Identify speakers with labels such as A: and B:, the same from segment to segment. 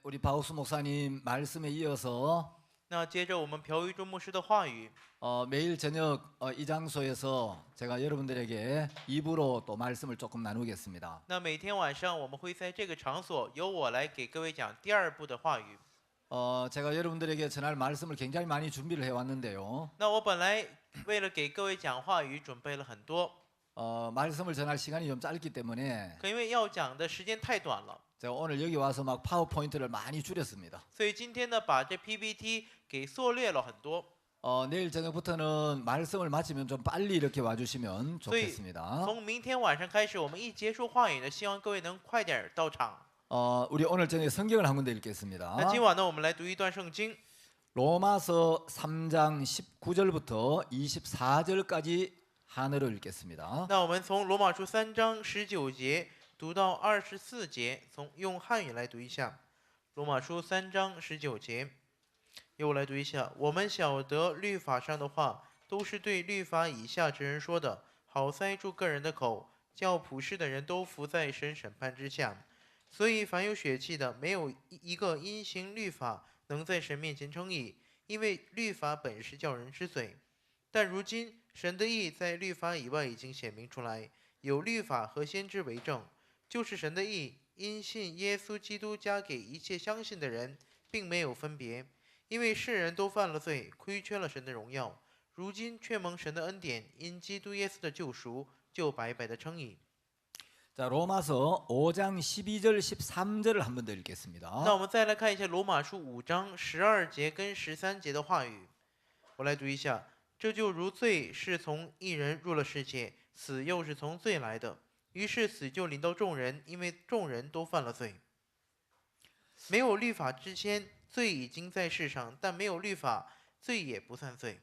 A: 우리 바우스 목사님 말씀에 이어서
B: 那接着我们朴玉忠牧师的话语，
A: 매일 저녁 이 장소에서 제가 여러분들에게 입으로 또 말씀을 조금 나누겠습니다.
B: 那每天晚上我们会在这个场所由我来给各位讲第二部的话语。
A: 제가 여러분들에게 전할 말씀을 굉장히 많이 준비를 해왔는데요.
B: 那我本来为了给各位讲话语准备了很多，
A: 말씀을 전할 시간이 좀 짧기 때문에
B: 可因为要讲的时间太短了，
A: 제가 오늘 여기 와서 막 파워포인트를 많이 줄였습니다.
B: 所以今天呢把这 PPT 给缩略了很多。
A: 내일 저녁부터는 말씀을 마치면 좀 빨리 이렇게 와주시면
B: 所以
A: 좋겠습니다.
B: 从明天晚上开始，我们一结束话语呢，希望各位能快点到场。
A: 우리 오늘 저녁에 성경을 한 군데 읽겠습니다.
B: 那今晚呢，我们来读一段圣经，
A: 로마서 3장 19절부터 24절까지 한어로 읽겠습니다.
B: 那我们从罗马书3章19节读到24节，用汉语来读一下。罗马书3章19节，由我来读一下。我们晓得律法上的话，都是对律法以下之人说的，好塞住个人的口，叫普世的人都服在神审判之下。所以凡有血气的，没有一个因行律法能在神面前称义，因为律法本是叫人知罪。但如今神的义在律法以外已经显明出来，有律法和先知为证，就是神的义因信耶稣基督加给一切相信的人，并没有分别，因为世人都犯了罪，亏缺了神的荣耀，如今却蒙神的恩典，因基督耶稣的救赎，就白白的称义。
A: 자, 로마서 5장 12절 13절을 한 번 더 읽겠습니다.
B: 那我们再来看一下罗马书5章12节跟13节的话语，我来读一下。这就如罪是从一人入了世界，死又是从罪来的，于是死就临到众人，因为众人都犯了罪。没有律法之前，罪已经在世上，但没有律法，罪也不算罪。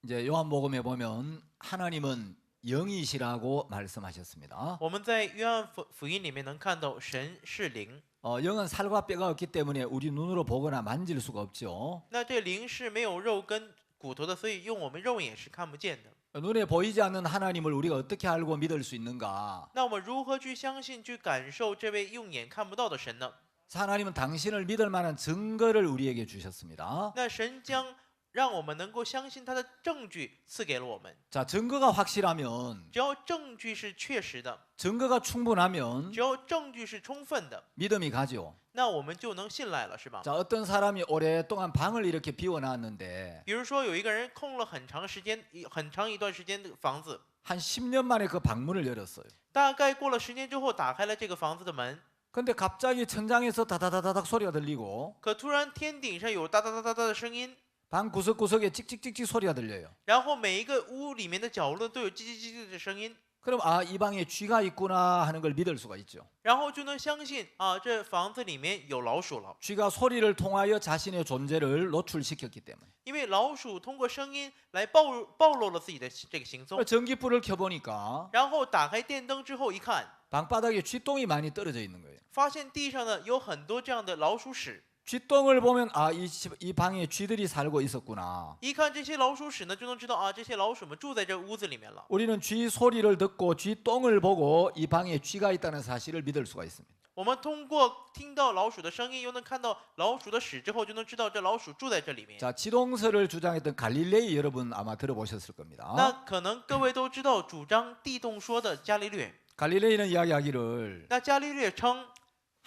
A: 이제 요한복음에 보면 하나님은 영이시라고 말씀하셨습니다.
B: 我们在约翰福音里面能看到神是灵，
A: 영은 살과 뼈가 없기 때문에 우리 눈으로 보거나 만질 수가 없죠.
B: 那这灵是没有肉跟骨头的，所以用我们肉眼是看不见的。
A: 눈에 보이지 않는 하나님을 우리가 어떻게 알고 믿을 수 있는가?
B: 那我们如何去相信、去感受这位用眼看不到的神呢？
A: 하나님은 당신을 믿을 만한 증거를 우리에게 주셨습니다.
B: 那神将让我们能够相信他的证据赐给了我们。
A: 자, 증거가 확실하면,
B: 只要证据是确实的，
A: 증거가 충분하면
B: 只要证据是充分的，
A: 믿음이 가죠.
B: 那我们就能信赖了，是吧？
A: 자, 어떤 사람이 오랫동안 방을 이렇게 비워놨는데
B: 比如说有一个人空了很长时间、很长一段时间的房子，
A: 한 10년 만에 그 방문을 열었어요.
B: 大概过了10年之后打开了这个房子的门，
A: 근데 갑자기 천장에서 다다다다닥 소리가 들리고
B: 可突然天顶上有哒哒哒哒哒的声音，
A: 방 구석구석에 찍찍찍찍 소리가 들려요.
B: 然后每一个屋里面的角落都有叽叽叽叽的声音，
A: 그럼 아, 이 방에 쥐가 있구나 하는 걸 믿을 수가 있죠.
B: 然后就能相信啊，这房子里面有老鼠了。
A: 쥐가 소리를 통하여 자신의 존재를 노출시켰기 때문에.
B: 因为老鼠通过声音来暴露了自己的这个行踪，
A: 전기불을 켜보니까
B: 然后打开电灯之后一看，
A: 방바닥에 쥐똥이 많이 떨어져 있는 거예요.
B: 发现地上呢有很多这样的老鼠屎。
A: 쥐똥을 보면 아, 이 방에 쥐들이 살고 있었구나.
B: 一看这些老鼠屎呢，就能知道啊，这些老鼠们住在这屋子里面了。
A: 우리는 쥐 소리를 듣고 쥐똥을 보고 이 방에 쥐가 있다는 사실을 믿을 수가 있습니다.
B: 我们通过听到老鼠的声音，又能看到老鼠的屎之后，就能知道这老鼠住在这里面。
A: 자, 지동설을 주장했던 갈릴레이 여러분 아마 들어보셨을 겁니다.
B: 那可能各位都知道主张地动说的伽利略。
A: 갈릴레이는 이야기하기를
B: 那伽利略称，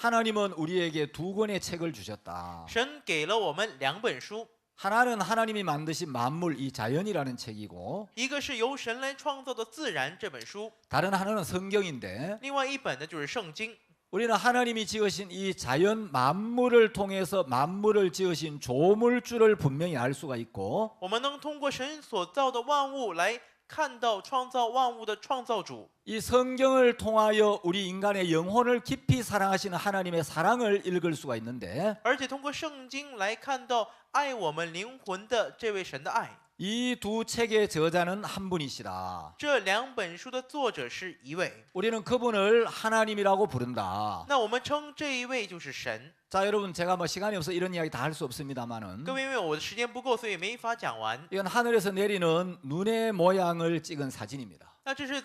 A: 하나님은 우리에게 두 권의 책을 주셨다.
B: 神给了我们2本书，
A: 하나는 하나님이 만드신 만물 이 자연이라는 책이고
B: 一个是由神来创造的自然这本书，
A: 다른 하나는 성경인데
B: 另外一本呢就是圣经。
A: 우리는 하나님이 지으신 이 자연 만물을 통해서 만물을 지으신 조물주를 분명히 알 수가 있고
B: 我们能通过神所造的万物来看到创造万物的创造主。
A: 이 성경을 통하여 우리 인간의 영혼을 깊이 사랑하시는 하나님의 사랑을 읽을 수가 있는데
B: 而且通过圣经来看到爱我们灵魂的这位神的爱。
A: 이 두 책의 저자는 한 분이시다.
B: 这2本书的作者是一位，
A: 우리는 그분을 하나님이라고 부른다.
B: 那我们称这一位就是神。
A: 자, 여러분 제가 뭐 시간이 없어 이런 이야기 다 할 수 없습니다만은
B: 各位，因为我的时间不够，所以没法讲完。
A: 이건 하늘에서 내리는 눈의 모양을 찍은 사진입니다.
B: 那这是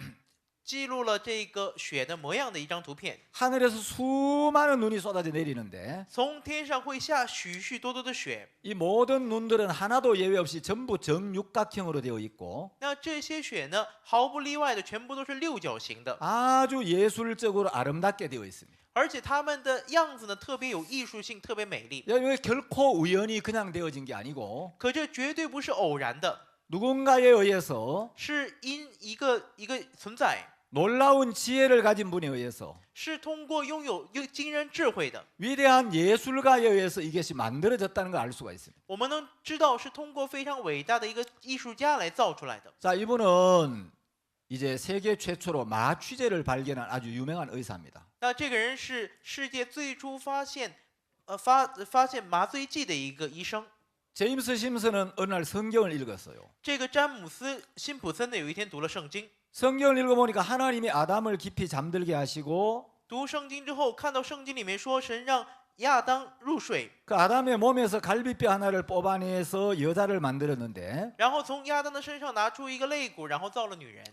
B: 记录了这个雪的模样的一张图片。
A: 하늘에서 수많은 눈이 쏟아져 내리는데
B: 从天上会下许许多多的雪，
A: 이 모든 눈들은 하나도 예외 없이 전부 정육각형으로 되어 있고
B: 那这些雪呢，毫不例外的全部都是六角形的，
A: 아주 예술적으로 아름답게 되어 있습니다.
B: 而且它们的样子呢特别有艺术性，特别美丽。
A: 이게 결코 우연히 그냥 되어진 게 아니고
B: 可这绝对不是偶然的，
A: 누군가에 의해서
B: 是因一个存在，
A: 놀라운 지혜를 가진 분에 의해서
B: 是通过拥有惊人智慧的。
A: 위대한 예술가에 의해서 이것이 만들어졌다는 걸 알 수가 있습니다.
B: 我们能知道是通过非常伟大的一个艺术家来造出来的。
A: 자, 이분은 이제 세계 최초로 마취제를 발견한 아주 유명한 의사입니다.
B: 那这个人是世界最初发现麻醉剂的一个医生。
A: 제임스 심슨은 어느 날 성경을 읽었어요.
B: 这个詹姆斯辛普森呢，有一天读了圣经，
A: 성경을 읽어보니까 하나님이 아담을 깊이 잠들게 하시고
B: 读圣经之后，看到圣经里面说神让亚当入睡，
A: 그 아담의 몸에서 갈비뼈 하나를 뽑아내서 여자를 만들었는데
B: 然后从亚当的身上拿出一个肋骨，然后造了女人。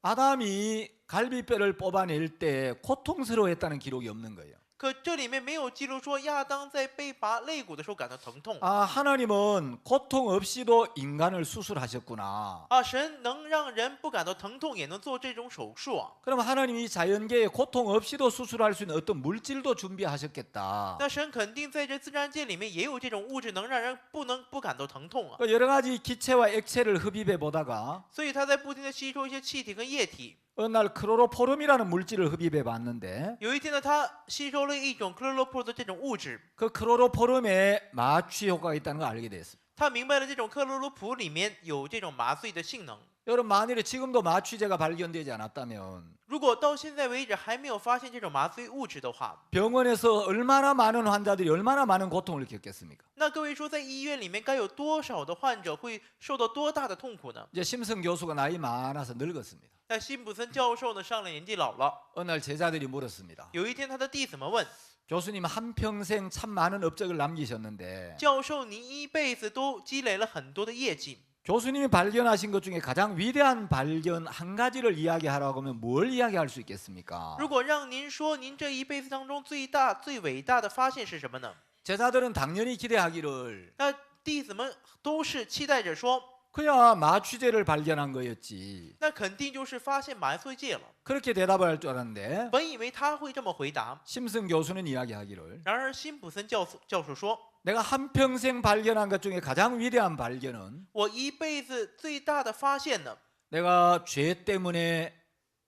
A: 아담이 갈비뼈를 뽑아낼 때 고통스러워했다는 기록이 없는 거예요.
B: 可这里面没有记录说亚当在被拔肋骨的时候感到疼痛。
A: 아, 하나님은 고통 없이도 인간을 수술하셨구나.
B: 啊，神能让人不感到疼痛，也能做这种手术啊。
A: 그럼 하나님이 자연계에 고통 없이도 수술할 수 있는 어떤 물질도 준비하셨겠다.
B: 那神肯定在这自然界里面也有这种物质，能让人不感到疼痛啊。
A: 그 여러 가지 기체와 액체를 흡입해 보다가
B: 所以他在不停的吸收一些气体跟液体。
A: 어느 날 크로로포름이라는 물질을 흡입해 봤는데
B: 有一天呢，他吸收了一种克洛罗普的这种物质，
A: 그 크로로포름에 마취 효과가 있다는 걸 알게 됐습니다.
B: 他明白了这种克洛罗普里面有这种麻醉的性能。
A: 여러분 만일에 지금도 마취제가 발견되지 않았다면
B: 如果到现在为止还没有发现这种麻醉物质的话，
A: 병원에서 얼마나 많은 환자들이 얼마나 많은 고통을 겪겠습니까?
B: 那各位说，在医院里面该有多少的患者会受到多大的痛苦呢？
A: 이제 심슨 교수가 나이 많아서 늙었습니다.
B: 那辛普森教授呢，上了年纪老了。
A: 어느 날 제자들이 물었습니다.
B: 有一天，他的弟子们问
A: 교수님 한평생 참 많은 업적을 남기셨는데
B: 教授：“您一辈子都积累了很多的业绩，
A: 교수님이 발견하신 것 중에 가장 위대한 발견 한 가지를 이야기하라고 하면 뭘 이야기할 수 있겠습니까?
B: 如果让您说您这一辈子当中最大、最伟大的发现是什么呢？”
A: 제자들은 당연히 기대하기를
B: 那弟子们都是期待着说，
A: 그야 마취제를 발견한 거였지.
B: 那肯定就是发现麻醉剂了。
A: 그렇게 대답을 할 줄 알았는데
B: 本以为他会这么回答，
A: 심슨 교수는 이야기하기를
B: 然而辛普森教授说
A: 내가 한평생 발견한 것 중에 가장 위대한 발견은
B: 我一辈子最大的发现呢，
A: 내가 죄 때문에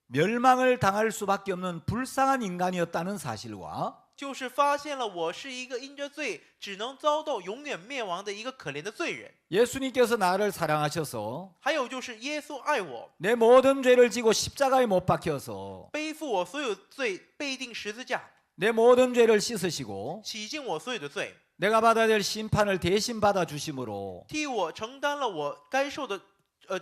A: 멸망을 당할 수밖에 없는 불쌍한 인간이었다는 사실과
B: 就是发现了我是一个因着罪只能遭到永远灭亡的一个可怜的罪人。
A: 예수님께서 나를 사랑하셔서
B: 还有就是耶稣爱我，
A: 내 모든 죄를 지고 십자가에 못 박혀서
B: 背负我所有罪，被钉十字架，
A: 내 모든 죄를 씻으시고
B: 洗净我所有的罪，
A: 내가 받아야 될 심판을 대신 받아 주심으로
B: 替我承担了我该受的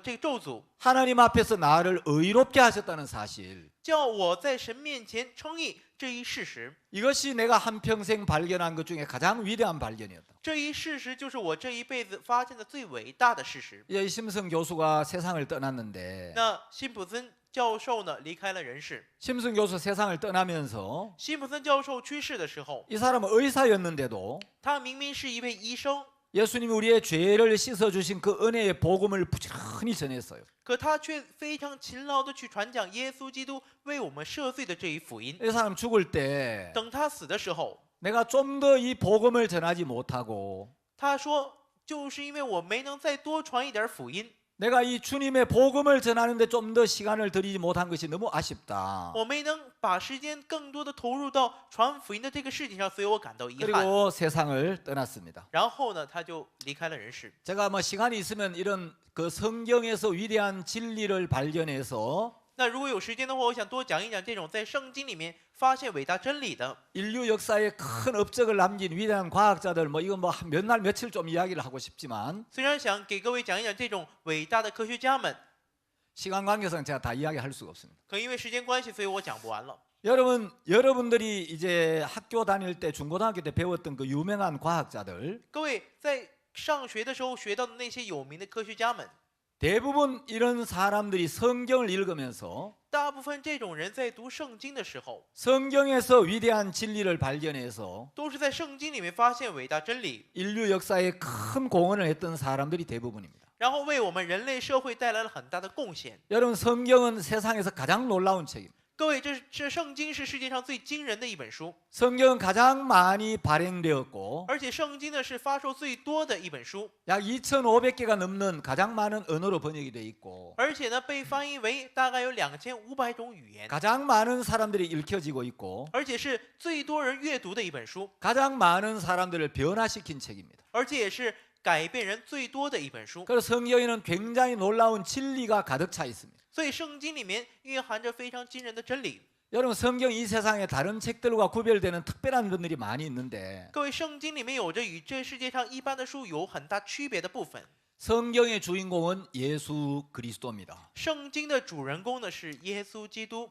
B: 这个咒诅，
A: 하나님 앞에서 나를 의롭게 하셨다는 사실.
B: 叫我在神面前称义这一事实。
A: 이것이 내가 한평생 발견한 것 중에 가장 위대한 발견이었다.
B: 这一事实就是我这一辈子发现的最伟大的事实。
A: 이 심슨 교수가 세상을 떠났는데
B: 那辛普森教授呢离开了人世。
A: 심슨 교수 세상을 떠나면서
B: 辛普森教授去世的时候，
A: 이 사람은 의사였는데도
B: 他明明是一位医生，
A: 예수님이 우리의 죄를 씻어주신 그 은혜의 복음을 부지런히 전했어요.
B: 可他却非常勤劳的去传讲耶稣基督为我们赦罪的这一福音。
A: 이 사람 죽을 때
B: 等他死的时候，
A: 내가 좀 더 이 복음을 전하지 못하고
B: 他说，就是因为我没能再多传一点福音，
A: 내가 이 주님의 복음을 전하는데 좀 더 시간을 들이지 못한 것이 너무 아쉽다.
B: 我没能把时间更多的投入到传福音的这个事情上，所以我感到遗憾。
A: 그리고 세상을 떠났습니다.
B: 然后呢，他就离开了人世。
A: 제가 뭐 시간이 있으면 이런 그 성경에서 위대한 진리를 발견해서
B: 那如果有时间的话，我想多讲一讲这种在圣经里面发现伟大真理的，
A: 인류 역사에 큰 업적을 남긴 위대한 과학자들 뭐 이건 뭐 몇 날 며칠 좀 이야기를 하고 싶지만
B: 虽然想给各位讲一讲这种伟大的科学家们，
A: 시간 관계상 제가 다 이야기할 수가 없습니다.
B: 可因为时间关系，所以我讲不完了。
A: 여러분들이 이제 학교 다닐 때 중고등학교 때 배웠던 그 유명한 과학자들
B: 各位在上学的时候学到的那些有名的科学家们，
A: 대부분 이런 사람들이 성경을 읽으면서
B: 大部分这种人在读圣经的时候，
A: 성경에서 위대한 진리를 발견해서
B: 都是在圣经里面发现伟大真理，
A: 인류 역사에 큰 공헌을 했던 사람들이 대부분입니다.
B: 然后为我们人类社会带来了很大的贡献。
A: 여러분 성경은 세상에서 가장 놀라운 책입니다.
B: 各位，这圣经是世界上最惊人的一本书，
A: 성경은 가장 많이 발행되었고
B: 而且圣经呢是发售最多的一本书，
A: 약 2,500개가 넘는 가장 많은 언어로 번역이 돼 있고
B: 而且呢被翻译为大概有2500种语言，
A: 가장 많은 사람들이 읽혀지고 있고
B: 而且是最多人阅读的一本书，
A: 가장 많은 사람들을 변화시킨 책입니다.
B: 而且也是改变人最多的一本书。
A: 그래서 성경에는 굉장히 놀라운 진리가 가득 차 있습니다.
B: 所以圣经里面蕴含着非常惊人的真理。
A: 여러분 성경 이 세상에 다른 책들과 구별되는 특별한 분들이 많이 있는데
B: 各位，圣经里面有着与这世界上一般的书有很大区别的部分。
A: 성경의 주인공은 예수 그리스도입니다.
B: 圣经的主人公呢是耶稣基督，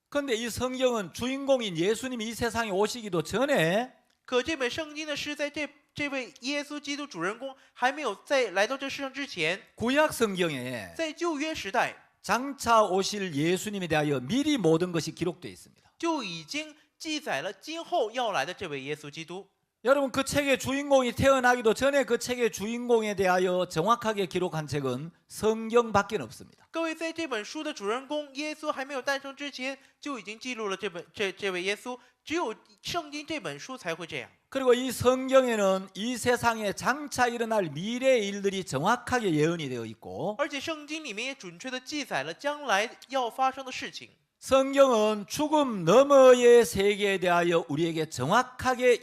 A: 그런데 이 성경은 주인공인 예수님이 이 세상에 오시기도 전에
B: 可这本圣经呢是在这位耶稣基督主人公还没有在来到这世上之前，
A: 구약 성경에
B: 在旧约时代
A: 장차 오실 예수님에 대하여 미리 모든 것이 기록되어 있습니다.
B: 就已经记载了今后要来的这位耶稣基督。
A: 여러분 그 책의 주인공이 태어나기도 전에 그 책의 주인공에 대하여 정확하게 기록한 책은 성경밖에 없습니다.
B: 各位，在这本书的主人公耶稣还没有诞生之前，就已经记录了这位耶稣。只有圣经这本书才会这样。
A: 그리고 이 성경에는 이 세상에 장차 일어날 미래의 일들이 정확하게 예언이 되어 있고
B: 而且圣经里面也准确的记载了将来要发生的事情。
A: 성경은 죽음 너머의 세계에 대하여 우리에게 정확하게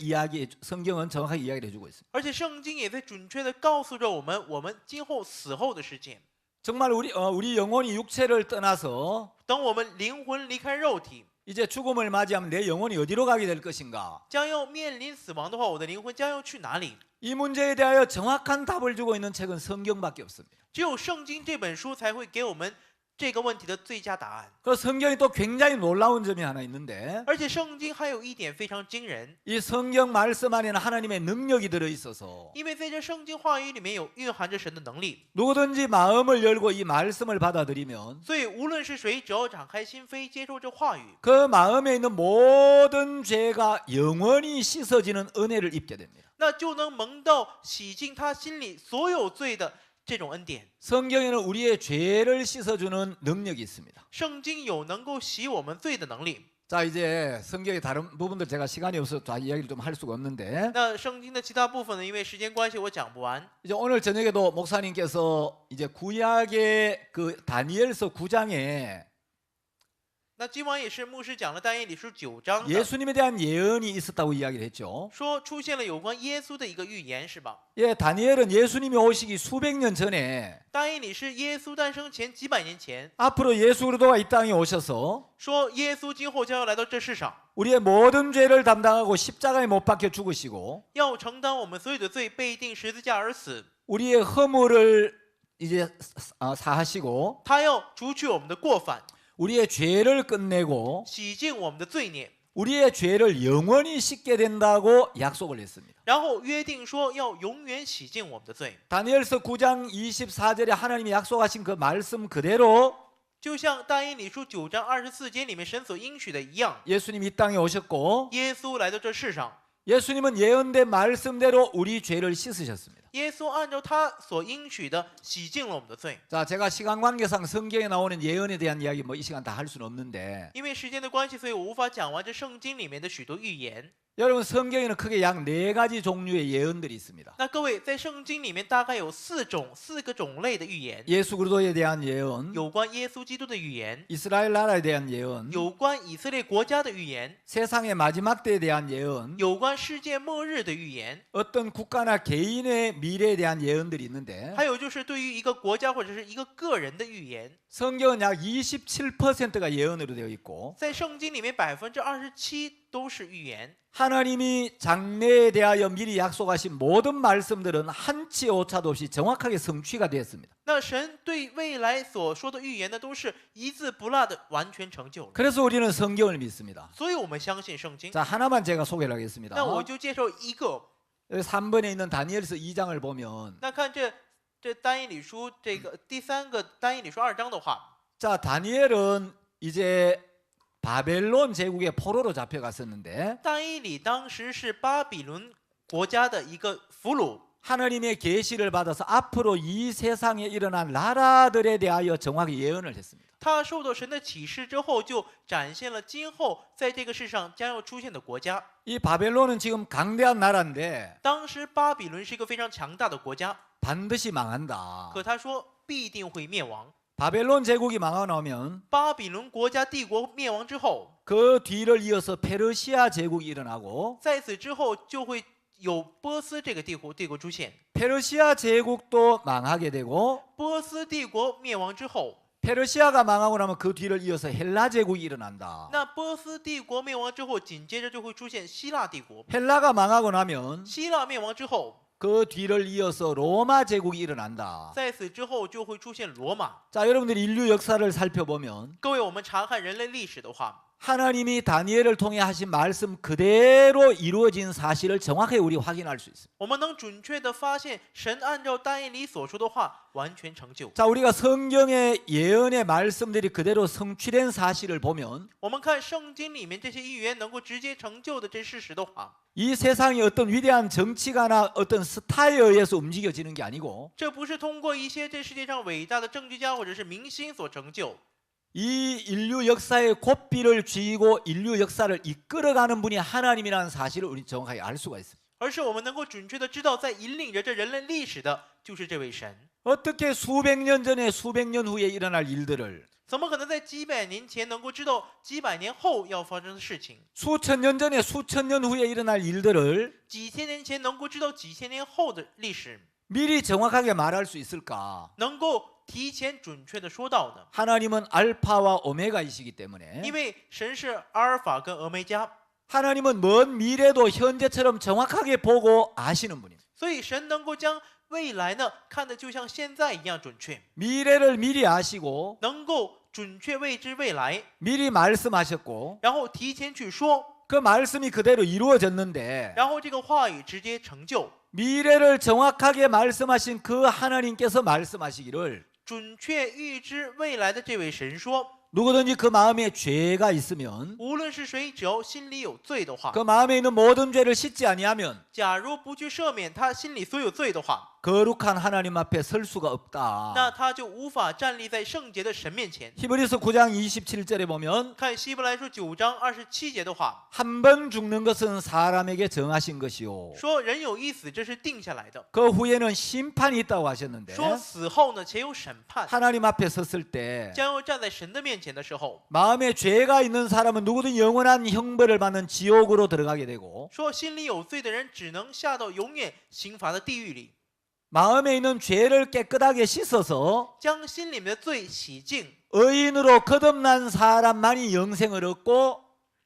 A: 성경은 정확하게 이야기를 해주고 있습니다.
B: 而且圣经也在准确的告诉着我们今后死后的世界。
A: 정말 우리 영혼이 육체를 떠나서
B: 等我们灵魂离开肉体，
A: 이제 죽음을 맞이하면 내 영혼이 어디로 가게 될 것인가?
B: 将要面临死亡的话，我的灵魂将要去哪里？
A: 이 문제에 대하여 정확한 답을 주고 있는 책은 성경밖에 없습니다.
B: 只有圣经这本书才会给我们这个问题的最佳答案。
A: 그 성경이 또 굉장히 놀라운 점이 하나 있는데
B: 而且圣经还有一点非常惊人，
A: 이 성경 말씀 안에는 하나님의 능력이 들어 있어서
B: 因为在这圣经话语里面有蕴含着神的能力，
A: 누구든지 마음을 열고 이 말씀을 받아들이면
B: 所以无论是谁，只要敞开心扉接受这话语，
A: 그 마음에 있는 모든 죄가 영원히 씻어지는 은혜를 입게 됩니다.
B: 那就能蒙到洗净他心里所有罪的这种恩典。
A: 성경에는 우리의 죄를 씻어주는 능력이 있습니다.
B: 圣经有能够洗我们罪的能力。
A: 자 이제 성경의 다른 부분들 제가 시간이 없어서 다 이야기를 좀 할 수가 없는데
B: 那圣经的其他部分呢？因为时间关系，我讲不完。
A: 이제 오늘 저녁에도 목사님께서 이제 구약의 그 다니엘서 9장에
B: 那今晚也是牧师讲了但以理书9章的，
A: 예수님에 대한 예언이 있었다고 이야기를 했죠.
B: 说出现了有关耶稣的一个预言，是吧？
A: 예, 다니엘은 예수님이 오시기 수백 년 전에
B: 但以理是耶稣诞生前几百年前，
A: 앞으로 예수 그리스도가 이 땅에 오셔서
B: 说耶稣今后将要来到这世上，
A: 우리의 모든 죄를 담당하고 십자가에 못 박혀 죽으시고
B: 要承担我们所有的罪，被钉十字架而死。
A: 우리의 허물을 이제 사하시고
B: 他要除去我们的过犯，
A: 우리의 죄를 끝내고
B: 洗净我们的罪孽，
A: 우리의 죄를 영원히 씻게 된다고 약속을 했습니다.
B: 然后约定说要永远洗净我们的罪。
A: 다니엘서 9장 24절에 하나님이 약속하신 그 말씀 그대로
B: 就像但以理书9章24节里面神所应许的一样，
A: 예수님이 이 땅에 오셨고
B: 耶稣来到这世上，
A: 예수님은 예언된 말씀대로 우리 죄를 씻으셨습니다.
B: 耶稣按照他所应许的洗净了我们的罪。
A: 자, 제가 시간 관계상 성경에 나오는 예언에 대한 이야기 뭐 이 시간 다 할 수는 없는데
B: 因为时间的关系，所以我无法讲完这圣经里面的许多预言。
A: 여러분 성경에는 크게 약 4가지 종류의 예언들이 있습니다.
B: 那各位，在圣经里面大概有4个种类的预言，
A: 예수 그리스도에 대한 예언,
B: 有关耶稣基督的预言，
A: 이스라엘 나라에 대한 예언,
B: 有关以色列国家的预言，
A: 세상의 마지막 때에 대한 예언,
B: 有关世界末日的预言，
A: 어떤 국가나 개인의 미래에 대한 예언들이 있는데
B: 还有就是对于一个国家或者是一个个人的预言。
A: 성경은 약 27%가 예언으로 되어 있고
B: 在圣经里面27%都是预言。
A: 하나님이 장래에 대하여 미리 약속하신 모든 말씀들은 한치 오차도 없이 정확하게 성취가 되었습니다.
B: 那神对未来所说的预言呢，都是一字不落的完全成就了。
A: 그래서 우리는 성경을 믿습니다.
B: 所以我们相信圣经。
A: 자, 하나만 제가 소개를 하겠습니다.
B: 那我就介绍一个。
A: 3번에 있는 다니엘서 2장을 보면
B: 那看这这但以理书这个第3个但以理书2章的话，
A: 자, 다니엘은 이제 바벨론 제국의 포로로 잡혀갔었는데
B: 但以理当时是巴比伦国家的一个俘虏，
A: 하나님의 계시를 받아서 앞으로 이 세상에 일어난 나라들에 대하여 정확히 예언을 했습니다.
B: 他受到神的启示之后，就展现了今后在这个世上将要出现的国家。
A: 이 바벨론은 지금 강대한 나라인데
B: 当时巴比伦是一个非常强大的国家，
A: 반드시 망한다.
B: 可他说必定会灭亡。
A: 바벨론 제국이 망하고 나면
B: 巴比伦国家帝国灭亡之后，
A: 그 뒤를 이어서 페르시아 제국이 일어나고
B: 在此之后就会有波斯这个帝国出现。
A: 페르시아 제국도 망하게 되고
B: 波斯帝国灭亡之后，
A: 페르시아가 망하고 나면 그 뒤를 이어서 헬라 제국이 일어난다.
B: 那波斯帝国灭亡之后，紧接着就会出现希腊帝国。
A: 헬라가 망하고 나면
B: 希腊灭亡之后，
A: 그 뒤를 이어서 로마 제국이 일어난다.
B: 在此之后就会出现罗马。
A: 자, 여러분들이 인류 역사를 살펴보면
B: 各位，我们查看人类历史的话，
A: 하나님이 다니엘을 통해 하신 말씀 그대로 이루어진 사실을 정확하게 우리 확인할 수 있습니다.
B: 我们能准确的发现神按照但以理所说的话完全成就。
A: 자, 우리가 성경의 예언의 말씀들이 그대로 성취된 사실을 보면
B: 我们看圣经里面这些预言能够直接成就的这事实的话，
A: 이 세상이 어떤 위대한 정치가나 어떤 스타에 의해서 움직여지는 게 아니고
B: 这不是通过一些这世界上伟大的政治家或者是明星所成就，
A: 이 인류 역사의 고삐를 쥐고 인류 역사를 이끌어가는 분이 하나님이라는 사실을 우리 정확하게 알 수가 있습니다.
B: 而是我们能够准确的知道，在引领着这人类历史的就是这位神。
A: 어떻게 수백 년 전에 수백 년 후에 일어날 일들을
B: 怎么可能在几百年前能够知道几百年后要发生的事情？
A: 수천 년 전에 수천 년 후에 일어날 일들을
B: 几千年前能够知道几千年后的历史，
A: 미리 정확하게 말할 수 있을까?
B: 能够提前准确的说到呢？
A: 하나님은 알파와 오메가이시기 때문에
B: 因为神是阿尔法跟俄梅加，
A: 하나님은 먼 미래도 현재처럼 정확하게 보고 아시는 분입니다.
B: 所以神能够将未来呢看得就像现在一样准确，
A: 미래를 미리 아시고
B: 能够准确未知未来，
A: 미리 말씀하셨고
B: 然后提前去说，
A: 그 말씀이 그대로 이루어졌는데
B: 然后这个话语直接成就。
A: 미래를 정확하게 말씀하신 그 하나님께서 말씀하시기를
B: 准确预知未来的这位神说，
A: 누구든지 그 마음에 죄가 있으면
B: 无论是谁，只要心里有罪的话，
A: 그 마음에 있는 모든 죄를 씻지 아니하면
B: 假如不去赦免他心里所有罪的话，
A: 거룩한 하나님 앞에 설 수가
B: 那
A: 없다.
B: 他就无法站立在圣洁的神面前。
A: 히브리서 9장 27절에 보면
B: 看希伯来书9章27节的话，
A: 한 번 죽는 것은 사람에게 정하신 것이요
B: 说人有一死，这是定下来的。
A: 그 후에는 심판이 있다고 하셨는데
B: 说死后呢，且有审判，
A: 하나님 앞에 섰을 때
B: 将要站在神的面前的时候，
A: 마음에 죄가 있는 사람은 누구든 영원한 형벌을 받는 지옥으로 들어가게 되고
B: 说心里有罪的人只能下到永远刑罚的地狱里，
A: 마음에 있는 죄를 깨끗하게 씻어서
B: 将心里面的罪洗净。
A: 의인으로 거듭난 사람만이 영생을 얻고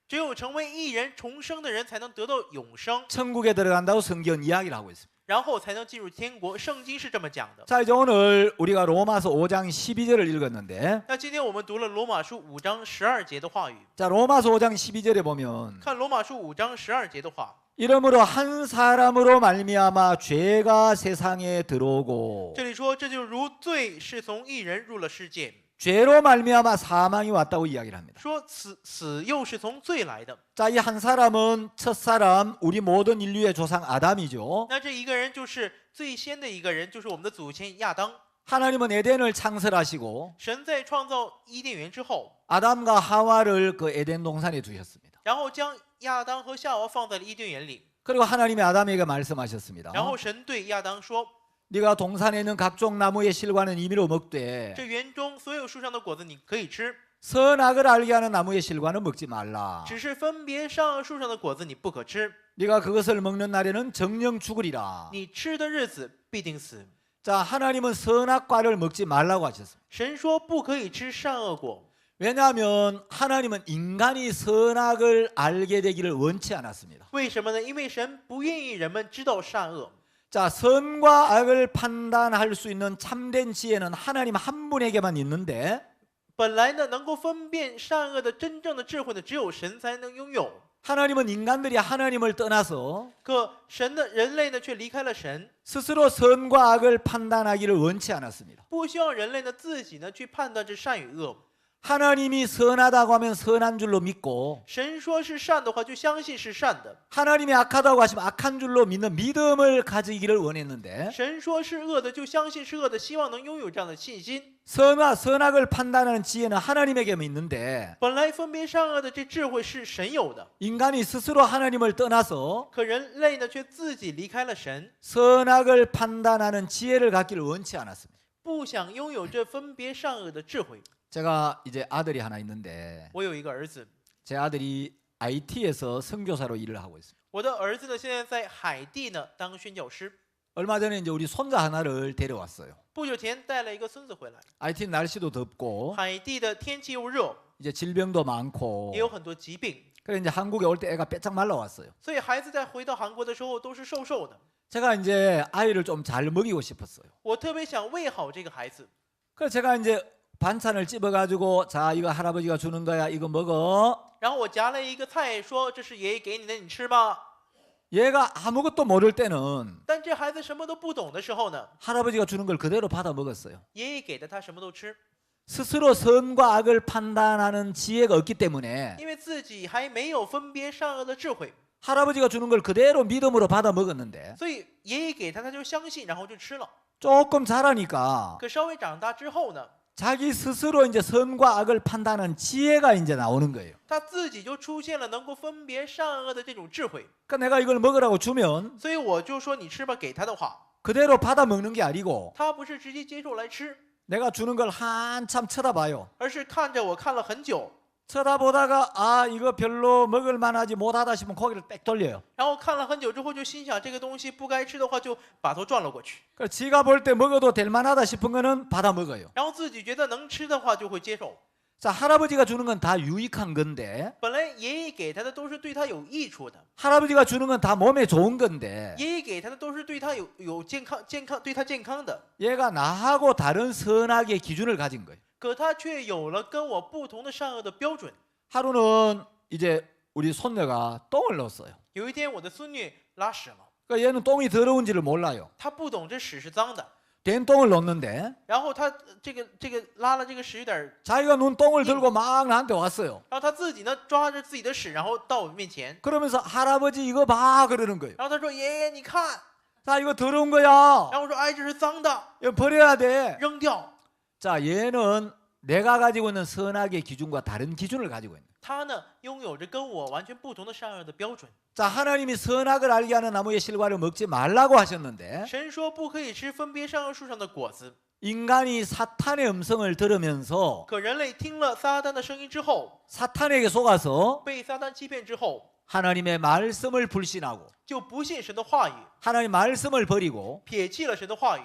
B: 只有成为义人重生的人才能得到永生，
A: 천국에 들어간다고 성경 이야기를 하고 있습니다.
B: 然后才能进入天国。圣经是这么讲的。
A: 자, 이제 오늘 우리가 로마서 5장 12절을 읽었는데
B: 那今天我们读了罗马书5章12节的话语，
A: 자, 로마서 5장 12절에 보면
B: 看罗马书5章12节的话，
A: 이러므로 한 사람으로 말미암아 죄가 세상에 들어오고
B: 这里说这就如罪是从一人入了世界，
A: 죄로 말미암아 사망이 왔다고 이야기를 합니다.
B: 说死又是从罪来的。
A: 자, 이 한 사람은 첫사람 우리 모든 인류의 조상 아담이죠.
B: 那这一个人就是最先的一个人，就是我们的祖先亚当。
A: 하나님은 에덴을 창설하시고
B: 神在创造伊甸园之后，
A: 아담과 하와를 그 에덴 동산에 두셨습니다.
B: 然后将亚当和夏娃放在了伊甸园里，
A: 그리고 하나님이 아담에게 말씀하셨습니다.
B: 然后神对亚当说，
A: 네가 동산에 있는 각종 나무의 실과는 임의로 먹되
B: 这园中所有树上的果子你可以吃，
A: 선악을 알게 하는 나무의 실과는 먹지 말라.
B: 只是分别善恶树上的果子你不可吃，
A: 네가 그것을 먹는 날에는 정령 죽으리라.
B: 你吃的日子必定死。
A: 자, 하나님은 선악과를 먹지 말라고 하셨습니다.
B: 神说不可以吃善恶果，
A: 왜냐하면 하나님은 인간이 선악을 알게 되기를 원치 않았습니다.
B: 为什么呢？因为神不愿意人们知道善恶。
A: 자, 선과 악을 판단할 수 있는 참된 지혜는 하나님 한 분에게만 있는데
B: 本来呢，能够分辨善恶的真正的智慧呢，只有神才能拥有。
A: 하나님은 인간들이 하나님을 떠나서
B: 可人类呢却离开了神，
A: 스스로 선과 악을 판단하기를 원치 않았습니다.
B: 不希望人类呢自己呢去判断这善与恶。
A: 하나님이 선하다고 하면 선한 줄로 믿고
B: 神说是善的话，就相信是善的；
A: 하나님이 악하다고 하시면 악한 줄로 믿는 믿음을 가지기를 원했는데
B: 神说是恶的，就相信是恶的，希望能拥有这样的信心。
A: 선악을 판단하는 지혜는 하나님에게만 있는데
B: 本来分别善恶的这智慧是神有的，
A: 인간이 스스로 하나님을 떠나서
B: 可人类呢却自己离开了神，
A: 선악을 판단하는 지혜를 갖기를 원치 않았습니다.
B: 不想拥有这分别善恶的智慧。
A: 제가 이제 아들이 하나 있는데
B: 我有一个儿子，
A: 제 아들이 IT에서 선교사로 일을 하고 있습니다.
B: 我的儿子呢现在在海地呢当宣教师。
A: 얼마 전에 이제 우리 손자 하나를 데려왔어요.
B: 不久前带了一个孙子回来。
A: IT 날씨도 덥고
B: 海地的天气又热，
A: 이제 질병도 많고
B: 也有很多疾病，
A: 그래 이제 한국에 올 때 애가 빼짝 말라왔어요.
B: 所以孩子在回到韩国的时候都是瘦瘦的。
A: 제가 이제 아이를 좀 잘 먹이고 싶었어요.
B: 我特别想喂好这个孩子，
A: 그래서 제가 이제 반찬을 집어가지고 자 이거 할아버지가 주는 거야 이거 먹어.
B: 然后我夹了一个菜，说这是爷爷给你的，你吃吧。
A: 얘가 아무것도 모를 때는
B: 但这孩子什么都不懂的时候呢，
A: 할아버지가 주는 걸 그대로 받아 먹었어요.
B: 爷爷给的他什么都吃，
A: 스스로 선과 악을 판단하는 지혜가 없기 때문에
B: 因为自己还没有分别善恶的智慧，
A: 할아버지가 주는 걸 그대로 믿음으로 받아 먹었는데
B: 所以爷爷给他他就相信，然后就吃了。
A: 조금 자라니까
B: 可稍微长大之后呢，
A: 자기 스스로 이제 선과 악을 판단하는 지혜가 이제 나오는 거예요.
B: 他自己就出现了能够分别善恶的这种智慧。
A: 그러니까 내가 이걸 먹으라고 주면
B: 所以我就说你吃吧，给他的话，
A: 그대로 받아 먹는 게 아니고
B: 他不是直接接受来吃，
A: 내가 주는 걸 한참 쳐다봐요.
B: 而是看着我看了很久，
A: 쳐다보다가 아 이거 별로 먹을 만하지 못하다 싶으면 고개를 빽 돌려요.
B: 然后看了很久之后就心想这个东西不该吃的话，就把头转了过去，
A: 그래서 지가 볼 때 먹어도 될 만하다 싶은 거는 받아 먹어요.
B: 然后自己觉得能吃的话就会接受。
A: 자 할아버지가 주는 건 다 유익한 건데
B: 本来爷爷给他的都是对他有益处的，
A: 할아버지가 주는 건 다 몸에 좋은 건데
B: 爷爷给他的都是对他有健康对他健康的，
A: 얘가 나하고 다른 선악의 기준을 가진 거예요.
B: 可他却有了跟我不同的善恶的标准。
A: 하루는 이제 우리 손녀가 똥을 넣었어요.
B: 有一天我的孙女拉屎了，
A: 그러니까 얘는 똥이 더러운지를 몰라요.
B: 她不懂这屎是脏的，
A: 된 똥을 넣었는데
B: 然后她这个拉了这个屎有点，
A: 자기가 눈 똥을 들고 막 나한테 왔어요.
B: 然后她自己呢抓着自己的屎，然后到我面前，
A: 그러면서 할아버지 이거 봐 그러는 거예요.
B: 然后她说爷爷你看，
A: 자 이거 더러운 거야.
B: 然后我说哎这是脏的，
A: 이거 버려야 돼.
B: 扔掉。
A: 자 얘는 내가 가지고 있는 선악의 기준과 다른 기준을 가지고 있는 거예요.
B: 她呢拥有着跟我完全不同的善恶的标准。
A: 자 하나님이 선악을 알게 하는 나무의 실과를 먹지 말라고 하셨는데
B: 神说不可以吃分别善恶树上的果子，
A: 인간이 사탄의 음성을 들으면서
B: 可人类听了撒旦的声音之后，
A: 사탄에게 속아서
B: 被撒旦欺骗之后，
A: 하나님의 말씀을 불신하고
B: 就不信神的话语，
A: 하나님 말씀을 버리고
B: 撇弃了神的话语，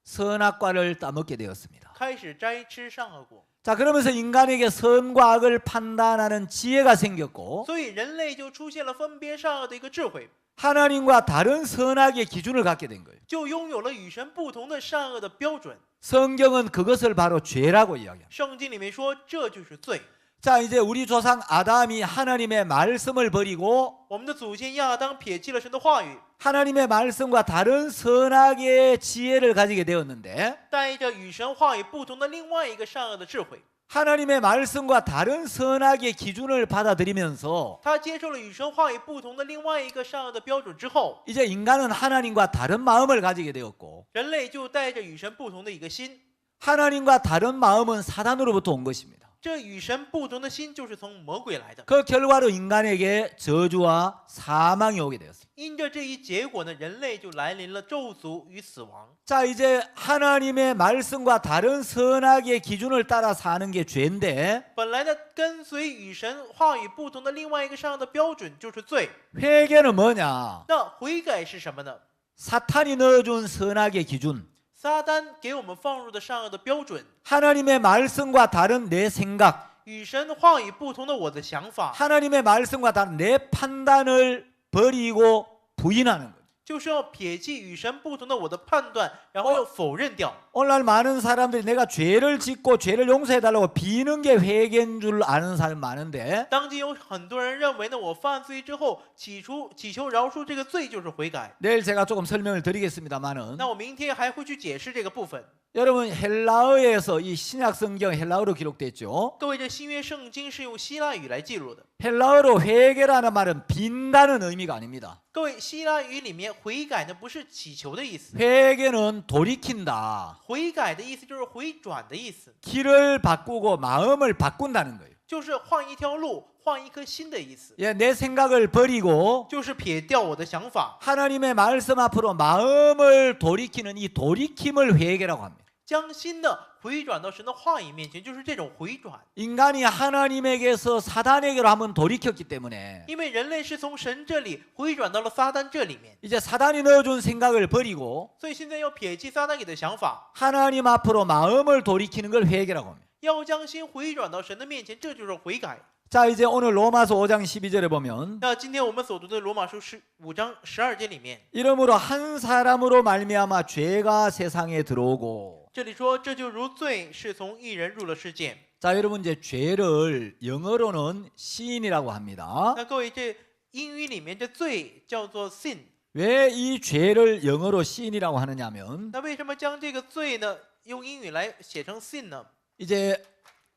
A: 선악과를 따먹게 되었습니다.
B: 开始摘吃善恶果。
A: 자 그러면서 인간에게 선과 악을 판단하는 지혜가 생겼고
B: 所以人类就出现了分别善恶的一个智慧，
A: 하나님과 다른 선악의 기준을 갖게 된 거예요.
B: 就拥有了与神不同的善恶的标准。
A: 성경은 그것을 바로 죄라고 이야기합니다.
B: 圣经里面说这就是罪。
A: 자 이제 우리 조상 아담이 하나님의 말씀을 버리고
B: 我们的祖先亚当撇弃了神的话语，
A: 하나님의 말씀과 다른 선악의 지혜를 가지게 되었는데
B: 带着与神话语不同的另外一个善恶的智慧。
A: 하나님의 말씀과 다른 선악의 기준을 받아들이면서
B: 他接受了与神话语不同的另外一个善恶的标准之后，
A: 이제 인간은 하나님과 다른 마음을 가지게 되었고
B: 人类就带着与神不同的一个心。
A: 하나님과 다른 마음은 사단으로부터 온 것입니다.
B: 这与神不同的心就是从魔鬼来的。
A: 그 결과로 인간에게 저주와 사망이 오게 되었습니다.
B: 因着这一结果呢，人类就来临了咒诅与死亡。
A: 자 이제 하나님의 말씀과 다른 선악의 기준을 따라 사는 게 죄인데
B: 本来呢，跟随与神话语不同的另外一个善恶的标准就是罪。
A: 회개는 뭐냐?
B: 那悔改是什么呢？
A: 사탄이 넣어준 선악의 기준,
B: 撒旦给我们放入的善恶的标准，
A: 하나님의 말씀과 다른 내 생각,
B: 与神话语不同的我的想法，
A: 하나님의 말씀과 다른 내 판단을 버리고 부인하는 거예요.
B: 就是要撇弃与神不同的我的判断，然后要否认掉。
A: 오늘날 많은 사람들이 내가 죄를 짓고 죄를 용서해달라고 비는 게 회개인 줄 아는 사람 많은데
B: 当今有很多人认为呢，我犯罪之后祈求饶恕这个罪就是悔改。
A: 내일 제가 조금 설명을 드리겠습니다만은
B: 那我明天还会去解释这个部分。
A: 여러분 헬라어에서 이 신약 성경 헬라어로 기록됐죠.
B: 各位，这新约圣经是用希腊语来记录的。
A: 헬라어로 회개라는 말은 빈다는 의미가 아닙니다.
B: 各位，希腊语里面悔改呢不是祈求的意思，
A: 회개는 돌이킨다.
B: 悔改的意思就是回转的意思，
A: 길을 바꾸고 마음을 바꾼다는 거예요.
B: 就是换一条路，换一颗心的意思，
A: 예, 내 생각을 버리고
B: 就是撇掉我的想法，
A: 하나님의 말씀 앞으로 마음을 돌이키는 이 돌이킴을 회개라고 합니다.
B: 将心呢回转到神的话语面前，就是这种回转。
A: 인간이 하나님에게서 사단에게로 한번 돌이켰기 때문에
B: 因为人类是从神这里回转到了撒旦这里面，
A: 이제 사단이 넣어준 생각을 버리고
B: 所以现在要撇弃撒旦给的想法，
A: 하나님 앞으로 마음을 돌이키는 걸 회개라고 합니다.
B: 要将心回转到神的面前，这就是悔改。
A: 자, 이제 오늘 로마서 5장 12절에 보면
B: 那今天我们所读的罗马书15章12节里面，
A: 이러므로 한 사람으로 말미암아 죄가 세상에 들어오고
B: 这里说这就如罪是从一人入了世界。
A: 자, 여러분 이제 죄를 영어로는 sin이라고 합니다.
B: 那各位，这英语里面这罪叫做 sin，
A: 왜 이 죄를 영어로 sin이라고 하느냐면
B: 那为什么将这个罪呢用英语来写成 sin 呢？
A: 이제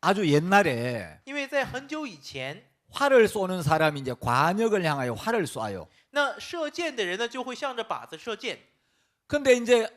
A: 아주 옛날에
B: 因为在很久以前，
A: 활을 쏘는 사람이 이제 관역을 향하여 활을 쏴요.
B: 那射箭的人呢就会向着靶子射箭。
A: 근데 이제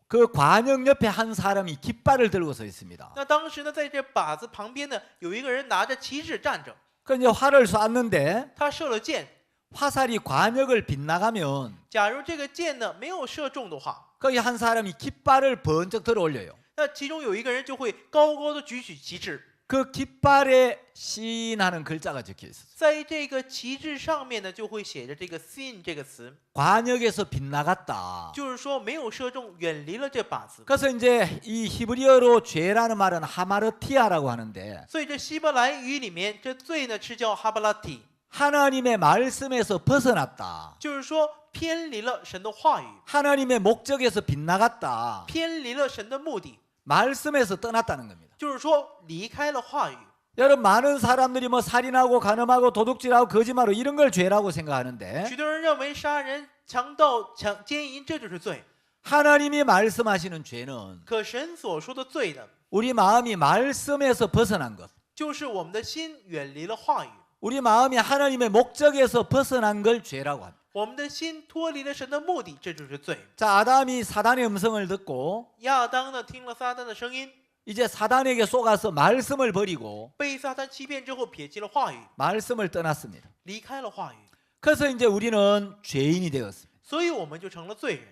A: 그 관역 옆에 한 사람이 깃발을 들고 서 있습니다.
B: 那当时呢，在这靶子旁边呢，有一个人拿着旗帜站着，
A: 그 이제 활을 쐈는데
B: 他射了箭。
A: 화살이 관역을 빗나가면
B: 假如这个箭呢没有射中的话，
A: 거기 한 사람이 깃발을 번쩍 들어 올려요.
B: 那其中有一个人就会高高的举起旗帜，
A: 그 깃발에 신하는 글자가 적혀 있었어요.
B: 在这个旗帜上面呢就会写着这个 sin 这个词，
A: 관역에서 빗나갔다.
B: 就是说没有射中，远离了这靶子。
A: 그래서 이제 이 히브리어로 죄라는 말은 하마르티아라고 하는데
B: 所以这希伯来语里面这罪呢是叫哈巴拉提，
A: 하나님의 말씀에서 벗어났다.
B: 就是说偏离了神的话语，
A: 하나님의 목적에서 빗나갔다.
B: 偏离了神的目的，
A: 말씀에서 떠났다는 겁니다.
B: 就是说离开了话语。
A: 여러분 많은 사람들이 뭐 살인하고 간음하고 도둑질하고 거짓말하고 이런 걸 죄라고 생각하는데
B: 许多人认为杀人、强盗、奸淫这就是罪，
A: 하나님이 말씀하시는 죄는
B: 可神所说的罪呢，
A: 우리 마음이 말씀에서 벗어난 것,
B: 就是我们的心远离了话语，
A: 우리 마음이 하나님의 목적에서 벗어난 걸 죄라고 합니다.
B: 我们的心脱离了神的目的，这就是罪。
A: 자, 아담이 사단의 음성을 듣고
B: 亚当呢听了撒旦的声音，
A: 이제 사단에게 속아서 말씀을 버리고
B: 被撒旦欺骗之后撇弃了话语，
A: 말씀을 떠났습니다.
B: 离开了话语，
A: 그래서 이제 우리는 죄인이 되었습니다.
B: 所以我们就成了罪人。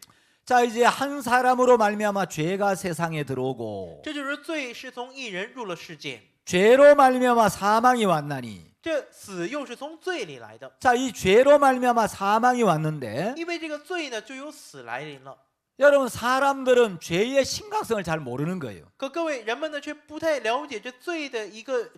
A: 자, 이제 한 사람으로 말미암아 죄가 세상에 들어오고
B: 这就是罪是从一人入了世界，
A: 죄로 말미암아 사망이 왔나니
B: 这死又是从罪里来的，
A: 자, 이 죄로 말미암아 사망이 왔는데
B: 因为这个罪呢就有死来临了。
A: 여러분 사람들은 죄의 심각성을 잘 모르는 거예요.
B: 可各位人们呢却不太了解这罪的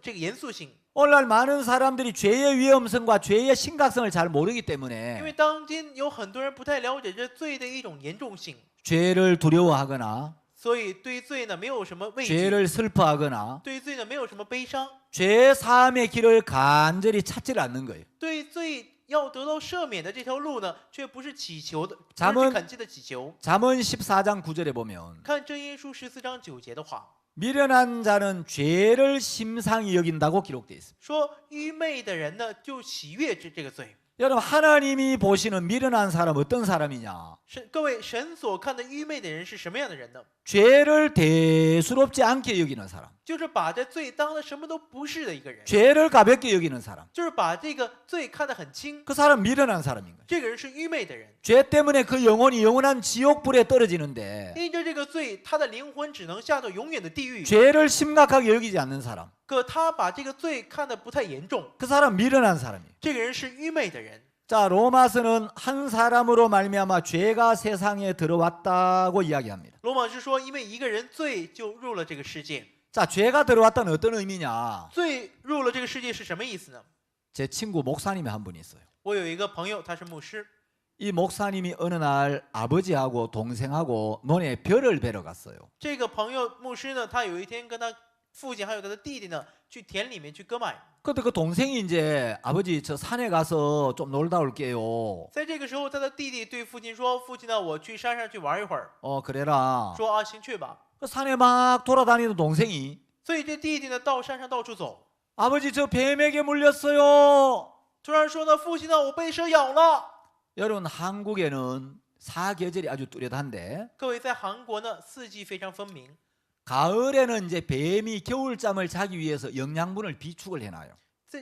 B: 这个严肃性，
A: 오늘날 많은 사람들이 죄의 위험성과 죄의 심각성을 잘 모르기
B: 因为
A: 때문에
B: 当今有很多人不太了解这罪的一种严重性，
A: 죄를 두려워하거나
B: 所以对罪呢没有什么畏惧，
A: 죄를 슬퍼하거나
B: 对罪呢没有什么悲伤，
A: 죄 사함의 길을 간절히 찾지 않는 거예요.
B: 对罪要得到赦免的这条路呢，却不是祈求的，不
A: 잠언
B: 是恳切的祈求。
A: 잠언 14장 9절에 보면
B: 看箴言书14章9节的话，
A: 미련한 자는 죄를 심상히 여긴다고 기록되어 있습니다.
B: 说愚昧的人呢就喜悦这个罪。
A: 여러분 하나님이 보시는 미련한 사람 어떤 사람이냐?
B: 各位，神所看的愚昧的人是什么样的人呢？
A: 죄를 대수롭지 않게 여기는 사람,
B: 就是把这罪当的什么都不是的一个人，
A: 죄를 가볍게 여기는 사람.
B: 就是把这个罪看得很轻。
A: 그 사람 미련한 사람인 거예요.
B: 这个人是愚昧的人，
A: 죄 때문에 그 영혼이 영원한 지옥불에 떨어지는데
B: 因着这个罪，他的灵魂只能下到永远的地狱。
A: 죄를 심각하게 여기지 않는 사람,
B: 可他把这个罪看得不太严重，
A: 그 사람 미련한 사람이에요.
B: 这个人是愚昧的人。
A: 자, 로마서는 한 사람으로 말미암아 죄가 세상에 들어왔다고 이야기합니다.
B: 罗马是说，因为一个人罪就入了这个世界。
A: 자, 죄가 들어왔다는 어떤 의미냐?
B: 罪入了这个世界是什么意思呢？
A: 제 친구 목사님이 한 분이 있어요.
B: 我有一个朋友，他是牧师，
A: 이 목사님이 어느 날 아버지하고 동생하고 논에 벼를 베러 갔어요.
B: 这个朋友牧师呢，他有一天跟他父亲还有他的弟弟呢，去田里面去割麦。
A: 그때 그 동생이 이제 아버지 저 산에 가서 좀 놀다 올게요.
B: 在这个时候，他的弟弟对父亲说：“父亲呢，我去山上去玩一会儿。
A: 그래라.
B: 说啊，行去吧。
A: 그 산에 막 돌아다니는 동생이
B: 所以这弟弟呢，到山上到处走，
A: 아버지 저 뱀에게 물렸어요.
B: 突然说呢：“父亲呢，我被蛇咬了。
A: 여러분 한국에는 사계절이 아주 뚜렷한데
B: 各位在韩国呢，四季非常分明。
A: 가을에는 이제 뱀이 겨울잠을 자기 위해서 영양분을 비축을 해놔요.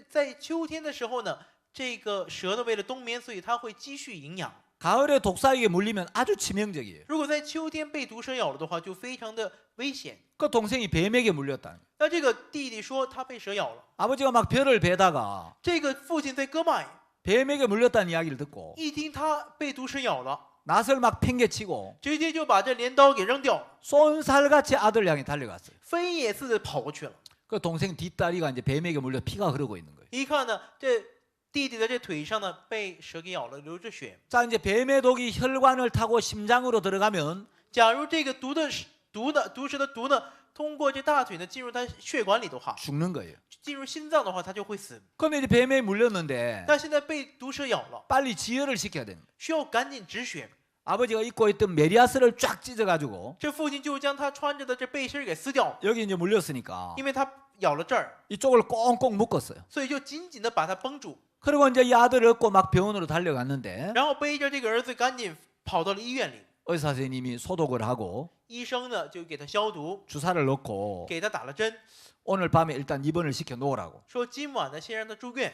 B: 在秋天的时候呢，这个蛇呢，为了冬眠，所以它会积蓄营养。
A: 가을에 독사에게 물리면 아주 치명적이에요.
B: 如果在秋天被毒蛇咬了的话，就非常的危险。
A: 그 동생이 뱀에게 물렸다는 거예요.
B: 那这个弟弟说他被蛇咬了，
A: 아버지가 막 벼를 베다가
B: 这个父亲在割麦，
A: 뱀에게 물렸다는 이야기를 듣고
B: 一听他被毒蛇咬了，
A: 낫을 막 팽개치고
B: 直接就把这镰刀给扔掉了，
A: 쏜살같이 아들 향해 달려갔어요.
B: 飞也似的跑过去了。
A: 그 동생 뒷다리가 이제 뱀에게 물려 피가 흐르고 있는 거예요.
B: 一看呢，这弟弟的这腿上呢被蛇给咬了，流着血。
A: 자 이제 뱀의 독이 혈관을 타고 심장으로 들어가면
B: 假如这个毒蛇的毒呢，通过这大腿呢进入他血管里的话，
A: 죽는 거예요.
B: 进入心脏的话，他就会死。
A: 그런데 이제 뱀에 물렸는데
B: 但现在被毒蛇咬了，
A: 빨리 지혈을 시켜야 됩니다.
B: 需要赶紧止血。
A: 아버지가 입고 있던 메리아스를 쫙 찢어가지고
B: 这父亲就将他穿着的这背心给撕掉了，
A: 여기 이제 물렸으니까
B: 因为他咬了这儿，
A: 이쪽을 꽁꽁 묶었어요.
B: 所以就紧紧的把他绷住，
A: 그리고 이제 이 아들을 얻고 막 병원으로 달려갔는데
B: 然后背着这个儿子赶紧跑到了医院里。
A: 의사 선생님이 소독을 하고
B: 医生呢就给他消毒，
A: 주사를 넣고
B: 给他打了针，
A: 오늘 밤에 일단 입원을 시켜 놓으라고.
B: 说今晚呢先让他住院。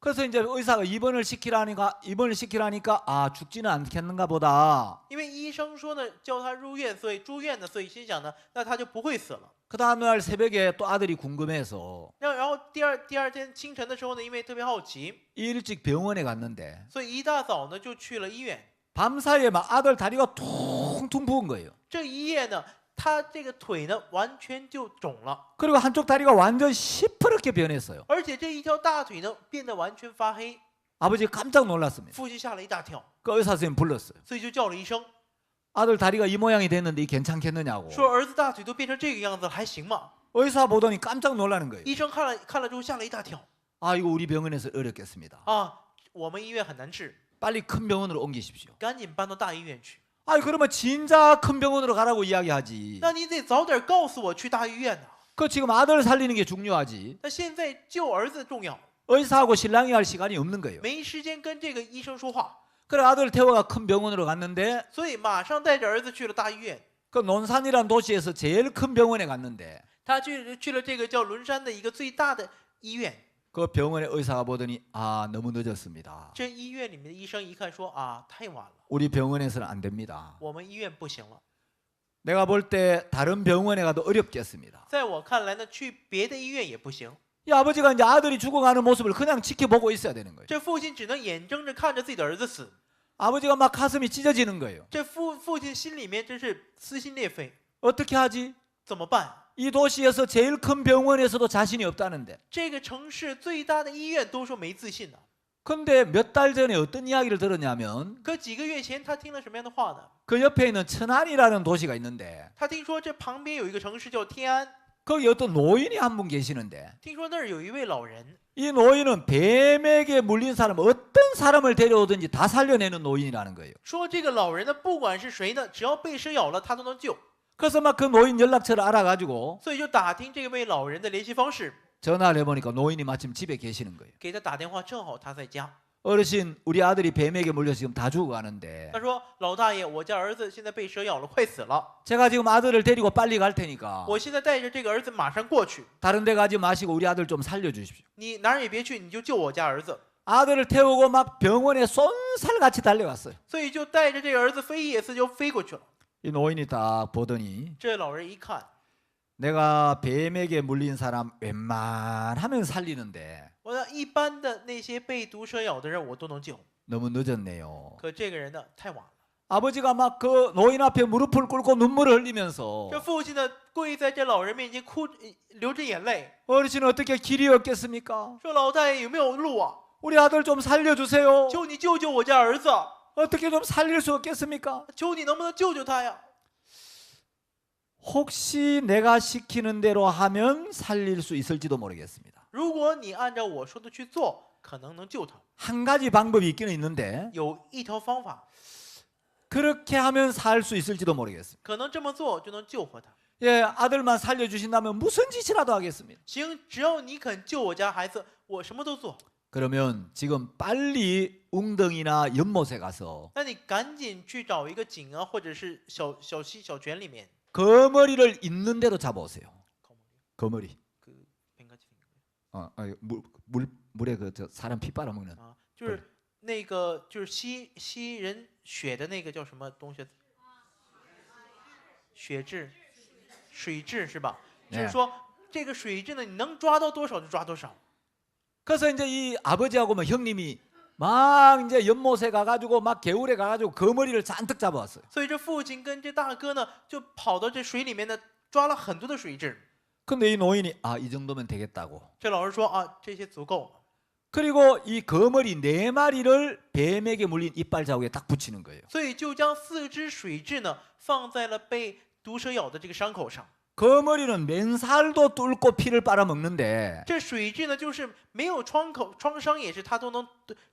A: 그래서 이제 의사가 입원을 시키라니까 아 죽지는 않겠는가 보다.
B: 因为医生说呢叫他入院，所以住院呢，所以心想呢，那他就不会死了。
A: 그 다음날 새벽에 또 아들이 궁금해서
B: 然后第二天清晨的时候呢，因为特别好奇，
A: 일찍 병원에 갔는데
B: 所以一大早呢就去了医院。
A: 밤사이에 막 아들 다리가 퉁퉁 부은 거예요.
B: 这一夜呢，他这个腿呢完全就肿了，
A: 그리고 한쪽 다리가 완전 시퍼렇게 변했어요.
B: 而且这一条大腿呢变得完全发黑。
A: 아버지 깜짝 놀랐습니다.
B: 父亲吓了一大跳，
A: 그 의사 선생님 불렀어요.
B: 所以就叫了医生，
A: 아들 다리가 이 모양이 됐는데 이 괜찮겠느냐고.
B: 说儿子大腿都变成这个样子了，还行吗？
A: 의사 보더니 깜짝 놀라는 거예요.
B: 医生看了之后吓了一大跳，
A: 아 이거 우리 병원에서 어렵겠습니다.
B: 啊，我们医院很难治，
A: 빨리 큰 병원으로 옮기십시오.
B: 赶紧搬到大医院去。
A: 아니 그러면 진짜 큰 병원으로 가라고 이야기하지.
B: 那你得早点告诉我去大医院呢。
A: 그 지금 아들 살리는 게 중요하지.
B: 那现在救儿子重要，
A: 의사하고 신랑이 할 시간이 없는 거예요.
B: 没时间跟这个医生说话，
A: 그래 아들 태워가 큰 병원으로 갔는데
B: 所以马上带着儿子去了大医院。
A: 그 논산이란 도시에서 제일 큰 병원에 갔는데
B: 他去了这个叫伦山的一个最大的医院，
A: 그 병원의 의사가 보더니 아 너무 늦었습니다.
B: 这医院里面的医生一看说啊，太晚了，
A: 우리 병원에서는 안 됩니다.
B: 我们医院不行了。
A: 내가 볼 때 다른 병원에 가도 어렵겠습니다.
B: 在我看来呢，去别的医院也不行。
A: 이 아버지가 이제 아들이 죽어가는 모습을 그냥 지켜보고 있어야 되는 거예요.
B: 这父亲只能眼睁着看着自己的儿子死，
A: 아버지가 막 가슴이 찢어지는 거예요.
B: 这父亲心里面真是撕心裂肺，
A: 어떻게 하지?
B: 怎么办？
A: 이 도시에서 제일 큰 병원에서도 자신이 없다는데.
B: 这个城市最大的医院都说没自信呢。
A: 근데 몇 달 전에 어떤 이야기를 들었냐면
B: 可几个月前，他听了什么样的话呢？
A: 그 옆에 있는 천안이라는 도시가 있는데
B: 他听说这旁边有一个城市叫天安，
A: 거기 어떤 노인이 한 분 계시는데
B: 听说那儿有一位老人，
A: 이 노인은 뱀에게 물린 사람 어떤 사람을 데려오든지 다 살려내는 노인이라는 거예요.
B: 说这个老人呢，不管是谁呢，只要被蛇咬了，他都能救。
A: 그래서 막 그 노인 연락처를 알아가지고
B: 所以就打听这位老人的联系方式，
A: 전화를 해보니까 노인이 마침 집에 계시는 거예요.
B: 给他打电话，正好他在家。
A: 어르신 우리 아들이 뱀에게 물려서 지금 다 죽어가는데
B: 他说：“老大爷，我家儿子现在被蛇咬了，快死了。
A: 제가 지금 아들을 데리고 빨리 갈 테니까
B: 我现在带着这个儿子马上过去，
A: 다른 데 가지 마시고 우리 아들 좀 살려주십시오.
B: 你哪儿也别去，你就救我家儿子。
A: 아들을 태우고 막 병원에 쏜살같이 달려갔어요.
B: 所以就带着这个儿子飞也似就飞过去了。
A: 이 노인이 딱 보더니
B: 这老人一看，
A: 내가 뱀에게 물린 사람 웬만하면 살리는데
B: 我的一般的那些被毒蛇咬的人我都能救，
A: 너무 늦었네요.
B: 可这个人呢太晚了。
A: 아버지가 막 그 노인 앞에 무릎을 꿇고 눈물을 흘리면서
B: 这父亲呢跪在这老人面前哭，流着眼泪，
A: 어르신 어떻게 길이 없겠습니까?
B: 说：“老大爷有没有路啊？
A: 우리 아들 좀 살려주세요.
B: 求你救救我家儿子。”
A: 어떻게 좀 살릴 수 없겠습니까?
B: 求你能不能救救他呀？
A: 혹시 내가 시키는 대로 하면 살릴 수 있을지도 모르겠습니다.
B: 如果你按照我说的去做，可能能救他。
A: 한 가지 방법이 있기는 있는데
B: 有一条方法，
A: 그렇게 하면 살 수 있을지도 모르겠습니다.
B: 可能这么做就能救活他。
A: 예, 아들만 살려주신다면 무슨 짓이라도 하겠습니다.
B: 行，只要你肯救我家孩子，我什么都做。
A: 그러면 지금 빨리 웅덩이나 연못에 가서
B: 那你赶紧去找一个井啊，或者是小溪、小泉里面。
A: 거머리를 있는 대로 잡아오세요. 거머리. 물에 그 저 사람 피 빨아먹는.
B: 啊，就是那个就是吸人血的那个叫什么东西？血质、水质是吧？就是说这个水质呢，你能抓到多少就抓多少。
A: 그래서 이제 이 아버지하고 뭐 형님이 막 이제 연못에 가가지고 막 개울에 가가지고 거머리를 잔뜩 잡아왔어요.
B: 所以这父亲跟这大哥呢，就跑到这水里面呢，抓了很多的水蛭。
A: 근데 이 노인이 이 정도면 되겠다고.
B: 这老师说啊，这些足够了。
A: 그리고 이 거머리 4마리를 뱀에게 물린 이빨 자국에 딱 붙이는 거예요.
B: 所以就将4只水蛭呢放在了被毒蛇咬的这个伤口上。
A: 거머리는 맨살도 뚫고 피를 빨아먹는데
B: 这水蛭呢，就是没有创伤，也是它都能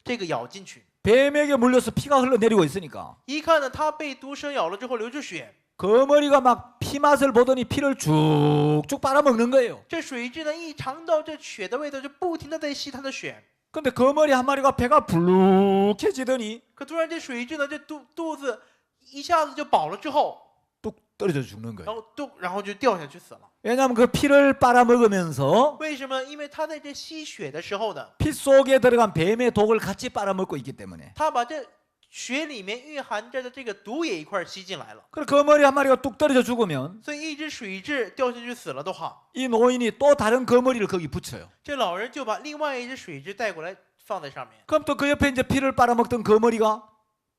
B: 这个咬进去。
A: 뱀에게 물려서 피가 흘러내리고 있으니까
B: 一看呢，它被毒蛇咬了之后流着血，
A: 거머리가 막 피 맛을 보더니 피를 쭉쭉 빨아먹는 거예요.
B: 这水蛭呢一尝到这血的味道，就不停的在吸它的血。
A: 근데 거머리 한 마리가 배가 불룩해지더니
B: 可突然这水蛭呢，这肚子一下子就饱了之后，
A: 뚝 떨어져 죽는 거예요.
B: 然后就掉下去死了。
A: 왜냐하면 그 피를 빨아먹으면서
B: 为什么？因为它在这吸血的时候呢，
A: 피 속에 들어간 뱀의 독을 같이 빨아먹고 있기 때문에
B: 它把这血里面蕴含着的这个毒也一块吸进来了。
A: 그 거머리 한 마리가 뚝 떨어져 죽으면
B: 所以一只水蛭掉下去死了的话，
A: 이 노인이 또 다른 거머리를 거기 붙여요.
B: 这老人就把另外一只水蛭带过来放在上面。
A: 그럼 또 그 옆에 이제 피를 빨아먹던 거머리가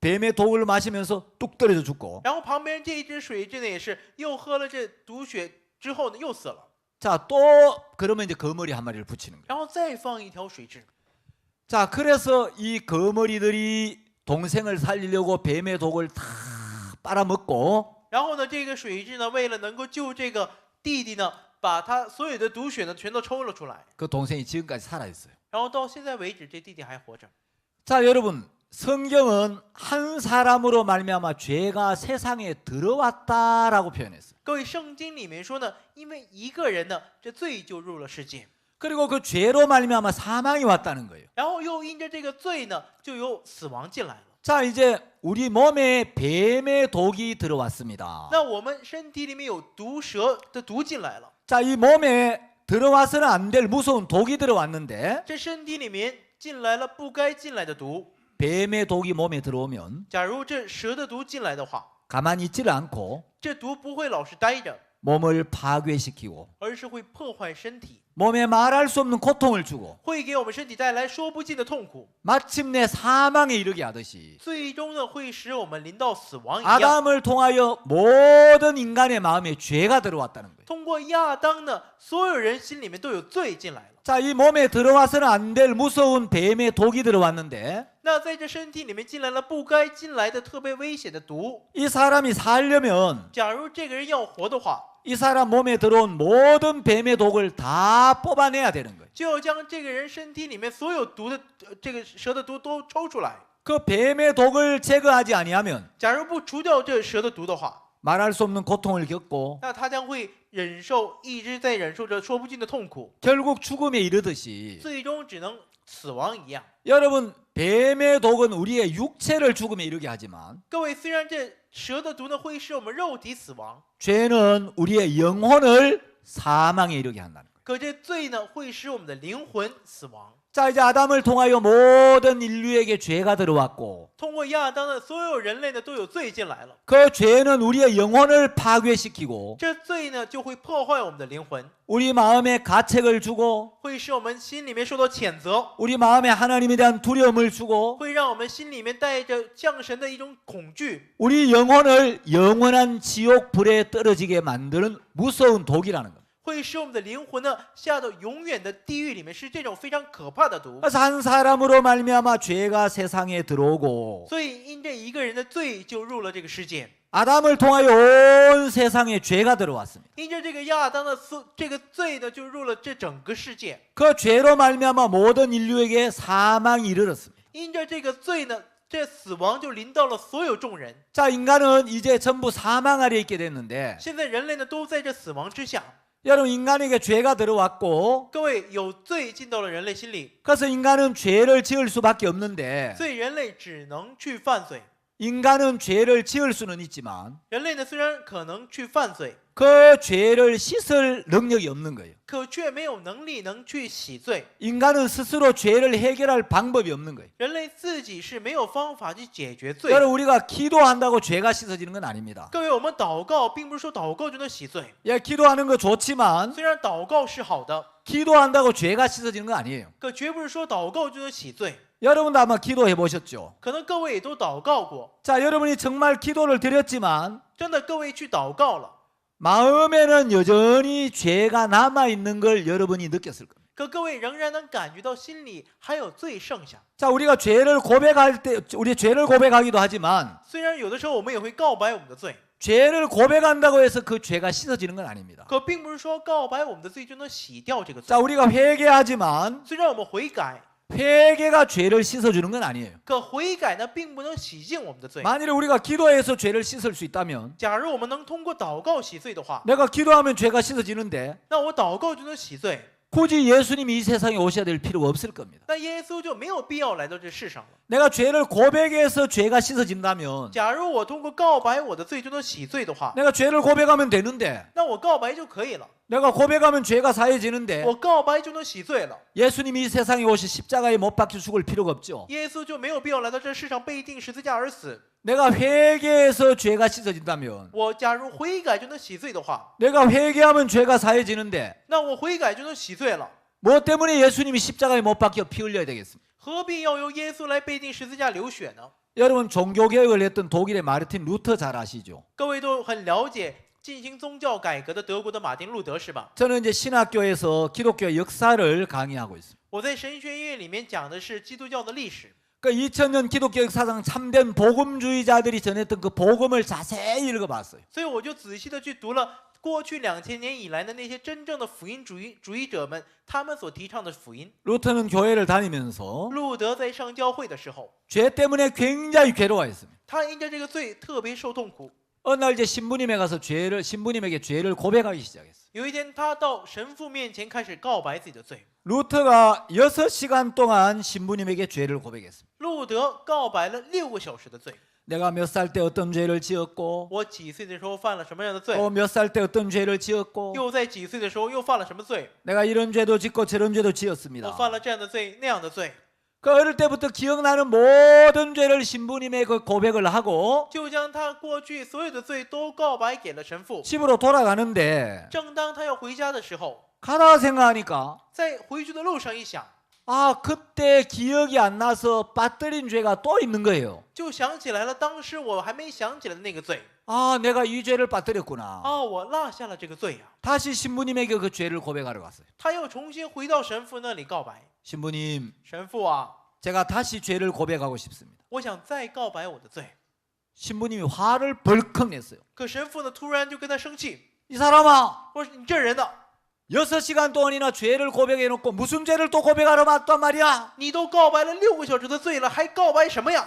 A: 뱀의 독을 마시면서 뚝 떨어져 죽고
B: 然后旁边这一只水蛭呢，也是又喝了这毒血之后呢，又死了。
A: 자, 또 그러면 이제 거머리 한 마리를 붙이는 거예요.
B: 然后再放一条水蛭。
A: 자, 그래서 이 거머리들이 동생을 살리려고 뱀의 독을 다 빨아먹고
B: 然后呢，这个水蛭呢，为了能够救这个弟弟呢，把他所有的毒血呢全都抽了出来。
A: 그 동생이 지금까지 살아 있어요.
B: 然后到现在为止，这弟弟还活着。
A: 자, 여러분, 성경은 한 사람으로 말미암아 죄가 세상에 들어왔다라고 표현했어요.
B: 各位，圣经里面说呢，因为一个人呢，这罪就入了世界，
A: 그리고 그 죄로 말미암아 사망이 왔다는 거예요.
B: 然后又因着这个罪呢，就有死亡进来了。
A: 자, 이제 우리 몸에 뱀의 독이 들어왔습니다.
B: 那我们身体里面有毒蛇的毒进来了，
A: 자, 이 몸에 들어와서는 안 될 무서운 독이 들어왔는데
B: 这身体里面进来了不该进来的毒。
A: 뱀의 독이 몸에 들어오면
B: 假如这蛇的毒进来的话，
A: 가만히 있지를 않고
B: 这毒不会老是待着，
A: 몸을 파괴시키고
B: 而是会破坏身体，
A: 몸에 말할 수 없는 고통을 주고
B: 会给我们身体带来说不尽的痛苦，
A: 마침내 사망에 이르게 하듯이
B: 最终呢会使我们临到死亡一样。
A: 아담을 통하여 모든 인간의 마음에 죄가 들어왔다는 거예요.
B: 通过亚当呢，所有人心里面都有罪进来了。
A: 자, 이 몸에 들어와서는 안 될 무서운 뱀의 독이 들어왔는데
B: 那在这身体里面进来了不该进来的特别危险的毒。
A: 이 사람이 살려면
B: 假如这个人要活的话，
A: 이 사람 몸에 들어온 모든 뱀의 독을 다 뽑아내야 되는 거예요.
B: 就要将这个人身体里面所有毒的这个蛇的毒都抽出来。
A: 그 뱀의 독을 제거하지 아니하면
B: 假如不除掉这蛇的毒的话，
A: 말할 수 없는 고통을 겪고
B: 那他将会忍受，一直在忍受着说不尽的痛苦，
A: 결국 죽음에 이르듯이
B: 最终只能死亡一样。
A: 여러분, 뱀의 독은 우리의 육체를 죽음에 이르게 하지만
B: 各位，虽然这蛇的毒呢会使我们肉体死亡，
A: 죄는 우리의 영혼을 사망에 이르게 한다는 거예요.
B: 可这罪呢会使我们的灵魂死亡。
A: 자, 이제 아담을 통하여 모든 인류에게 죄가 들어왔고
B: 通过亚当的所有人类呢都有罪进来了，
A: 그 죄는 우리의 영혼을 파괴시키고
B: 这罪呢就会破坏我们的灵魂，
A: 우리 마음에 가책을 주고
B: 会使我们心里面受到谴责，
A: 우리 마음에 하나님에 대한 두려움을 주고
B: 会让我们心里面带着降神的一种恐惧，
A: 우리 영혼을 영원한 지옥 불에 떨어지게 만드는 무서운 독이라는 겁니다.
B: 会使我们的灵魂呢下到永远的地狱里面，是这种非常可怕的毒。
A: 그래서 한 사람으로 말미암아 죄가 세상에 들어오고
B: 所以因这一个人的罪就入了这个世界，
A: 아담을 통하여 온 세상에 죄가 들어왔습니다.
B: 因着这个亚当的这个罪呢，就入了这整个世界。
A: 그 죄로 말미암아 모든 인류에게 사망이 이르렀습니다.
B: 因着这个罪呢，这死亡就临到了所有众人。
A: 자, 인간은 이제 전부 사망 아래 있게 됐는데
B: 现在人类呢都在这死亡之下。
A: 여러분 인간에게 죄가 들어왔고
B: 各位，有罪进到了人类心里，
A: 그래서 인간은 죄를 지을 수밖에 없는데
B: 所以人类只能去犯罪。
A: 인간은 죄를 지을 수는 있지만
B: 人类呢虽然可能去犯罪，
A: 그 죄를 씻을 능력이 없는 거예요.
B: 可却没有能力能去洗罪。
A: 인간은 스스로 죄를 해결할 방법이 없는 거예요.
B: 人类自己是没有方法去解决罪的。
A: 여러분 우리가 기도한다고 죄가 씻어지는 건 아닙니다.
B: 各位，我们祷告并不是说祷告就能洗罪，
A: 예, 기도하는 거 좋지만
B: 虽然祷告是好的，
A: 기도한다고 죄가 씻어지는 건 아니에요.
B: 可绝不是说祷告就能洗罪。
A: 여러분도 아마 기도해 보셨죠?
B: 可能各位也都祷告过，
A: 자, 여러분이 정말 기도를 드렸지만
B: 真的各位去祷告了，
A: 마음에는 여전히 죄가 남아 있는 걸 여러분이 느꼈을 겁니다.
B: 可各位仍然能感觉到心里还有罪剩下。
A: 자, 우리가 죄를 고백할 때 우리 죄를 고백하기도 하지만
B: 虽然有的时候我们也会告白我们的罪，
A: 죄를 고백한다고 해서 그 죄가 씻어지는 건 아닙니다.
B: 可并不是说告白我们的罪就能洗掉这个罪
A: 자, 。 우리가 회개하지만
B: 虽然我们悔改，
A: 회개가 죄를 씻어주는 건 아니에요.
B: 可悔改呢并不能洗净我们的罪。
A: 만일에 우리가 기도해서 죄를 씻을 수 있다면
B: 假如我们能通过祷告洗罪的话，
A: 내가 기도하면 죄가 씻어지는데
B: 那我祷告就能洗罪，
A: 굳이 예수님이 이 세상에 오셔야 될 필요가 없을 겁니다.
B: 那耶稣就没有必要来到这世上了。
A: 내가 죄를 고백해서 죄가 씻어진다면
B: 假如我通过告白我的罪就能洗罪的话，
A: 내가 죄를 고백하면 되는데
B: 那我告白就可以了，
A: 내가 고백하면 죄가 사해지는데
B: 我告白就能洗罪了。
A: 예수님이 이 세상에 오시 십자가에 못 박혀 죽을 필요가 없죠.
B: 耶稣就没有必要来到这世上被钉十字架而死。
A: 내가 회개해서 죄가 씻어진다면
B: 我假如悔改就能洗罪的话，
A: 내가 회개하면 죄가 사해지는데
B: 那我悔改就能洗罪了。
A: 뭐 때문에 예수님이 십자가에 못 박혀 피 흘려야 되겠습니까?
B: 何必要由耶稣来被钉十字架流血呢？
A: 여러분 종교개혁을 했던 독일의 마르틴 루터 잘 아시죠?
B: 各位都很了解进行宗教改革的德国的马丁路德是吧？
A: 저는 이제 신학교에서 기독교 역사를 강의하고 있습니다.
B: 我在神学院里面讲的是基督教的历史。
A: 그 2000년 기독교 역사상 참된 복음주의자들이 전했던 그 복음을 자세히 읽어봤어요.
B: 所以我就仔细的去读了过去2000年以来的那些真正的福音主义者们，他们所提倡的福音。
A: 루터는 교회를 다니면서
B: 路德在上教会的时候，
A: 죄 때문에 굉장히 괴로워했습니다.
B: 他因着这个罪特别受痛苦。
A: 어느 날 이제 신부님에 가서 신부님에게 죄를 고백하기 시작했어요.
B: 有一天，他到神父面前开始告白自己的罪。
A: 루터가 6시간 동안 신부님에게 죄를 고백했습니다.
B: 路德告白了6个小时的罪。
A: 내가 몇 살 때 어떤 죄를 지었고
B: 我几岁的时候犯了什么样的罪？
A: 또 몇 살 때 어떤 죄를 지었고
B: 又在几岁的时候又犯了什么罪？
A: 내가 이런 죄도 짓고 저런 죄도
B: 我
A: 지었습니다.
B: 犯了这样的罪那样的罪。
A: 그 어릴 때부터 기억나는 모든 죄를 신부님의 그 고백을 하고
B: 就将他过去所有的罪都告白给了神父。
A: 집으로 돌아가는데
B: 正当他要回家的时候，
A: 가다 생각하니까
B: 在回去的路上一想，
A: 아 그때 기억이 안 나서 빠뜨린 죄가 또 있는 거예요.
B: 就想起来了当时我还没想起来的那个罪。
A: 아 내가 이 죄를 빠뜨렸구나.
B: 啊，我落下了这个罪呀、
A: 다시 신부님에게 그 죄를 고백하러 갔어요.
B: 他又重新回到神父那里告白。
A: 신부님
B: 神父啊，
A: 제가 다시 죄를 고백하고 싶습니다.
B: 我想再告白我的罪。
A: 신부님이 화를 벌컥 냈어요.
B: 可神父呢，突然就跟他生气，
A: 이 사람아
B: 我说你这人呢，
A: 6시간 동안이나 죄를 고백해놓고 무슨 죄를 또 고백하러 왔단 말이야.
B: 你都告白了6个小时的罪了，还告白什么呀？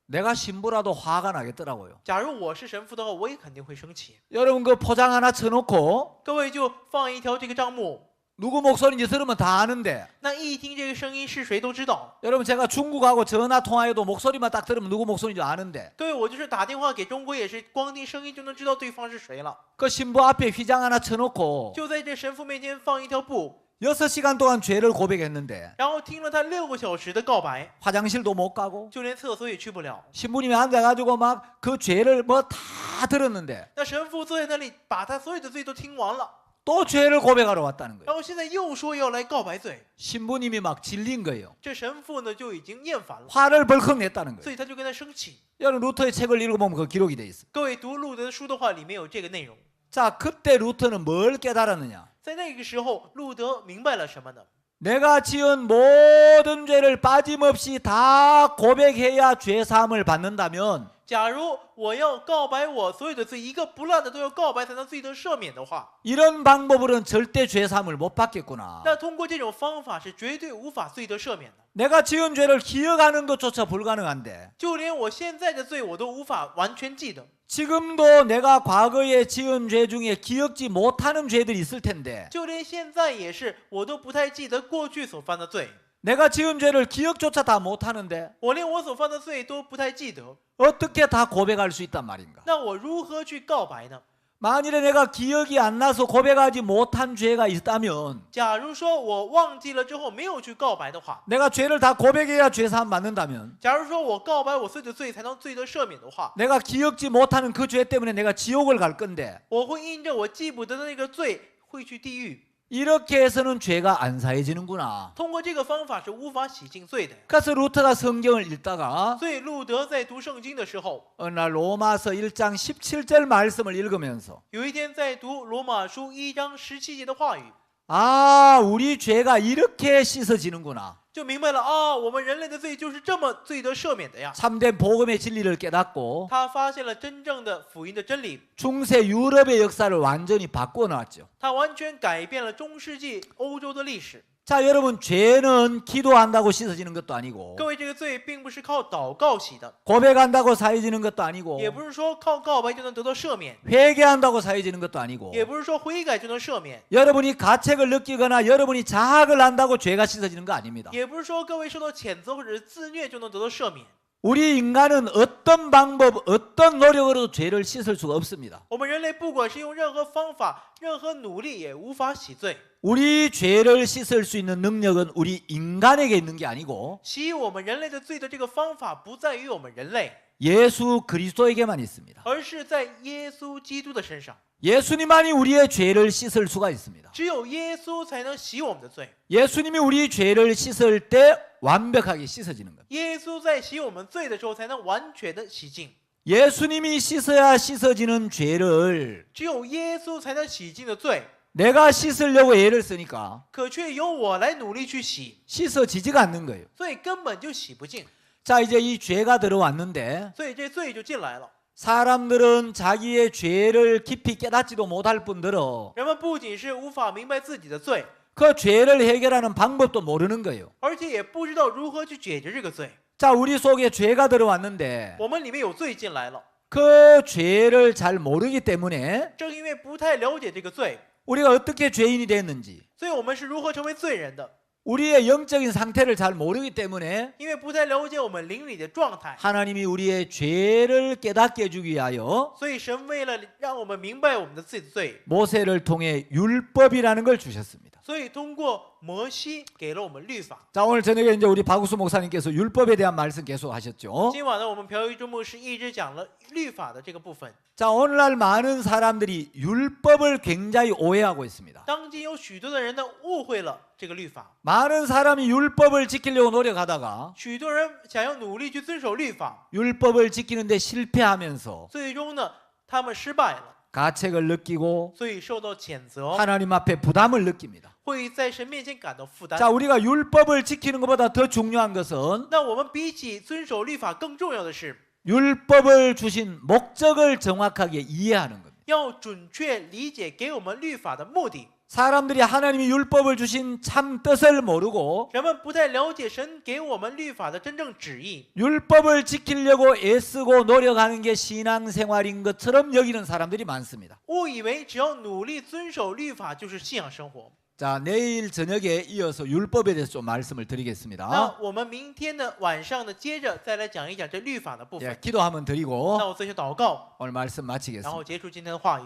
A: 내가 신부라도 화가 나겠더라고요.
B: 假如我是神父的话，我也肯定会生气。
A: 여러분 그 포장 하나 쳐놓고
B: 各位就放一条这个账目，
A: 누구 목소리인지 들으면 다 아는데
B: 那一听这个声音是谁都知道。
A: 여러분 제가 중국하고 전화 통화해도 목소리만 딱 들으면 누구 목소리인지 아는데
B: 各位，我就是打电话给中国，也是光听声音就能知道对方是谁了。
A: 그 신부 앞에 휘장 하나 쳐놓고
B: 就在这神父面前放一条布，
A: 6시간 동안 죄를 고백했는데
B: 然后听了他6个小时的告白，
A: 화장실도 못 가고
B: 就连厕所也去不了。
A: 신부님이 앉아가지고 막 그 죄를 뭐 다 들었는데
B: 那神父坐在那里，把他所有的罪都听完了，
A: 또 죄를 고백하러 왔다는 거예요.
B: 然后现在又说要来告白罪，
A: 신부님이 막 질린 거예요.
B: 这神父呢就已经厌烦了，
A: 화를 벌컥 냈다는
B: 所
A: 거예요.
B: 以他就跟他生气。
A: 여러분 루터의 책을 읽어보면 그 기록이 돼 있어요.
B: 各位读路德的书的话，里面有这个内容。
A: 자, 그때 루터는 뭘 깨달았느냐?
B: 在那个时候，路德明白了什么呢？
A: 내가 지은 모든 죄를 빠짐없이 다 고백해야 죄 사함을 받는다면
B: 假如我要告白我所有的罪，一个不落的都要告白才能罪得赦免的话，
A: 이런 방법으로는 절대 죄 사함을 못 받겠구나.
B: 那通过这种方法是绝对无法罪得赦免的。
A: 내가 지은 죄를 기억하는 것조차 불가능한데
B: 就连我现在的罪，我都无法完全记得。
A: 지금도 내가 과거에 지은 죄 중에 기억지 못하는 죄들이 있을 텐데
B: 就连现在也是，我都不太记得过去所犯的罪，
A: 내가 지은 죄를 기억조차 다 못하는데
B: 我连我所犯的罪都不太记得，
A: 어떻게 다 고백할 수 있단 말인가?
B: 那我如何去告白呢？
A: 만일에 내가 기억이 안 나서 고백하지 못한 죄가 있다면
B: 假如说我忘记了之后没有去告白的话，
A: 내가 죄를 다 고백해야 죄 사함 받는다면
B: 假如说我告白我所有的罪才能罪得赦免的话，
A: 내가 기억지 못하는 그 죄 때문에 내가 지옥을 갈 건데
B: 我会因着我记不得的那个罪会去地狱。
A: 이렇게 해서는 죄가 안 사해지는구나.
B: 通过这个方法是无法洗净罪的。
A: 그래서 루터가 성경을 읽다가
B: 所以路德在读圣经的时候，
A: 어느 날 로마서 1장 17절 말씀을 읽으면서
B: 有一天在读罗马书1章17节的话语，
A: 아, 우리 죄가 이렇게 씻어지는구나.
B: 就明白了啊，我们人类的罪就是这么罪得赦免的呀。
A: 참된 복음의 진리를 깨닫고
B: 他发现了真正的福音的真理，
A: 중세 유럽의 역사를 완전히 바꿔놨죠.
B: 他完全改变了中世纪欧洲的历史。
A: 자, 여러분, 죄는 기도한다고 씻어지는 것도 아니고
B: 各位，这个罪并不是靠祷告洗的，
A: 고백한다고 사해지는 것도 아니고
B: 也不是说靠告白就能得到赦免，
A: 회개한다고 사해지는 것도 아니고
B: 也不是说悔改就能赦免，
A: 여러분이 가책을 느끼거나 여러분이 자학을 한다고 죄가 씻어지는 거 아닙니다.
B: 也不是说各位受到谴责或者是自虐就能得到赦免。
A: 우리 인간은 어떤 방법, 어떤 노력으로도 죄를 씻을 수가 없습니다.
B: 我们人类不管是用任何方法、任何努力，也无法洗罪。
A: 우리 죄를 씻을 수 있는 능력은 우리 인간에게 있는 게 아니고
B: 洗我们人类的罪的这个方法不在于我们人类，
A: 예수 그리스도에게만 있습니다.
B: 而是在耶稣基督的身上。
A: 예수님만이 우리의 죄를 씻을 수가 있습니다.
B: 只有耶稣才能洗我们的罪。
A: 예수님이 우리 죄를 씻을 때 완벽하게 씻어지는 겁니다.
B: 耶稣在洗我们罪的时候，才能完全的洗净。
A: 예수님이 씻어야 씻어지는 죄를
B: 只有耶稣才能洗净的罪，
A: 내가 씻으려고 애를 쓰니까
B: 可却由我来努力去洗，
A: 씻어지지가 않는 거예요.
B: 所以根本就洗不净。
A: 자, 이제 이 죄가 들어왔는데
B: 所以这罪就进来了。
A: 사람들은 자기의 죄를 깊이 깨닫지도 못할 뿐더러
B: 人们不仅是无法明白自己的罪，
A: 그 죄를 해결하는 방법도 모르는 거예요.
B: 而且也不知道如何去解决这个罪。
A: 자, 우리 속에 죄가 들어왔는데
B: 我们里面有罪进来了，
A: 그 죄를 잘 모르기 때문에
B: 正因为不太了解这个罪，
A: 우리가 어떻게 죄인이 됐는지
B: 所以我们是如何成为罪人的。
A: 우리의 영적인 상태를 잘 모르기 때문에
B: 因为不太了解我们灵里的状态，
A: 하나님이 우리의 죄를 깨닫게 해주기 위하여
B: 所以神为了让我们明白我们的自己的罪，
A: 모세를 통해 율법이라는 걸 주셨습니다.
B: 所以通过摩西给了我们律法。
A: 자, 오늘 저녁에 이제 우리 박우수 목사님께서 율법에 대한 말씀 계속 하셨죠.
B: 今晚呢，我们朴玉珠牧师一直讲了律法的这个部分。
A: 자, 오늘날 많은 사람들이 율법을 굉장히 오해하고 있습니다.
B: 当今有许多的人呢误会了这个律法，
A: 많은 사람이 율법을 지키려고 노력하다가
B: 许多人想要努力去遵守律法，
A: 율법을 지키는데 실패하면서
B: 最终呢他们失败了，
A: 가책을 느끼고
B: 所以受到谴责，
A: 하나님 앞에 부담을 느낍니다.
B: 会在神面前感到负担。
A: 자, 우리가 율법을 지키는 것보다 더 중요한 것은
B: 那我们比起遵守律法更重要的是，
A: 율법을 주신 목적을 정확하게 이해하는 겁니다.
B: 要准确理解给我们律法的目的。
A: 사람들이 하나님이 율법을 주신 참 뜻을 모르고
B: 人们不太了解神给我们律法的真正旨意，
A: 율법을 지키려고 애쓰고 노력하는 게 신앙생활인 것처럼 여기는 사람들이 많습니다.
B: 误以为只要努力遵守律法就是信仰生活。
A: 자, 내일 저녁에 이어서 율법에 대해서 좀 말씀을
B: 那
A: 드리겠습니다.
B: 我们明天的晚上呢，接着再来讲一讲这律法的部
A: 예,
B: 分。
A: 기도하면
B: 那
A: 드리고
B: 我做一些祷告，
A: 오늘 말씀
B: 然后
A: 마치겠습니다.
B: 结束今天的话语。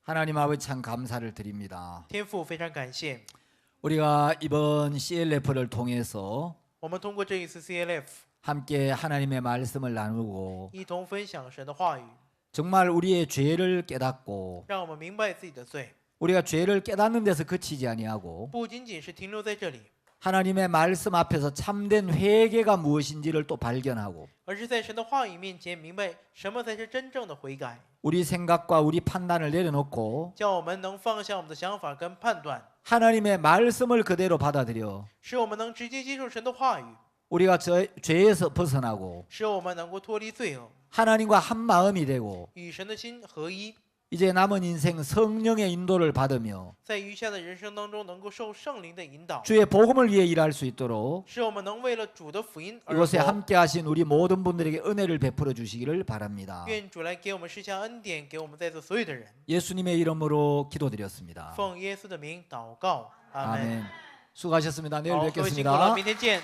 A: 하나님 아버지 참 감사를 드립니다.
B: 天父非常感谢，
A: 우리가 이번 CLF를 통해서
B: 我们通过这一次 CLF
A: 함께 하나님의 말씀을 나누고
B: 一同分享神的话语，
A: 정말 우리의 죄를 깨닫고
B: 让我们明白自己的罪，
A: 우리가 죄를 깨닫는 데서 그치지 아니하고
B: 不仅仅是停留在这里，
A: 하나님의 말씀 앞에서 참된 회개가 무엇인지를 또 발견하고
B: 而是在神的话语面前明白什么才是真正的悔改，
A: 우리 생각과 우리 판단을 내려놓고
B: 叫我们能放下我们的想法跟判断，
A: 하나님의 말씀을 그대로 받아들여
B: 使我们能直接接受神的话语，
A: 우리가 죄에서 벗어나고
B: 使我们能够脱离罪恶，
A: 하나님과 한 마음이 되고
B: 与神的心合一，
A: 이제 남은 인생 성령의 인도를 받으며
B: 在余下的人生当中能够受圣灵的引导，
A: 주의 복음을 위해 일할 수 있도록
B: 使我们能为了主的福音而
A: 이곳에
B: 活。
A: 함께 하신 우리 모든 분들에게 은혜를 베풀어 주시기를 바랍니다.
B: 愿主来给我们施下恩典，给我们在座所有的人。
A: 예수님의 이름으로 기도드렸습니다.
B: 奉耶稣的名祷告，阿门。
A: 아멘. 수고하셨습니다. 내일
B: 好，各位辛苦了，
A: 뵙겠습니다.
B: 明天见。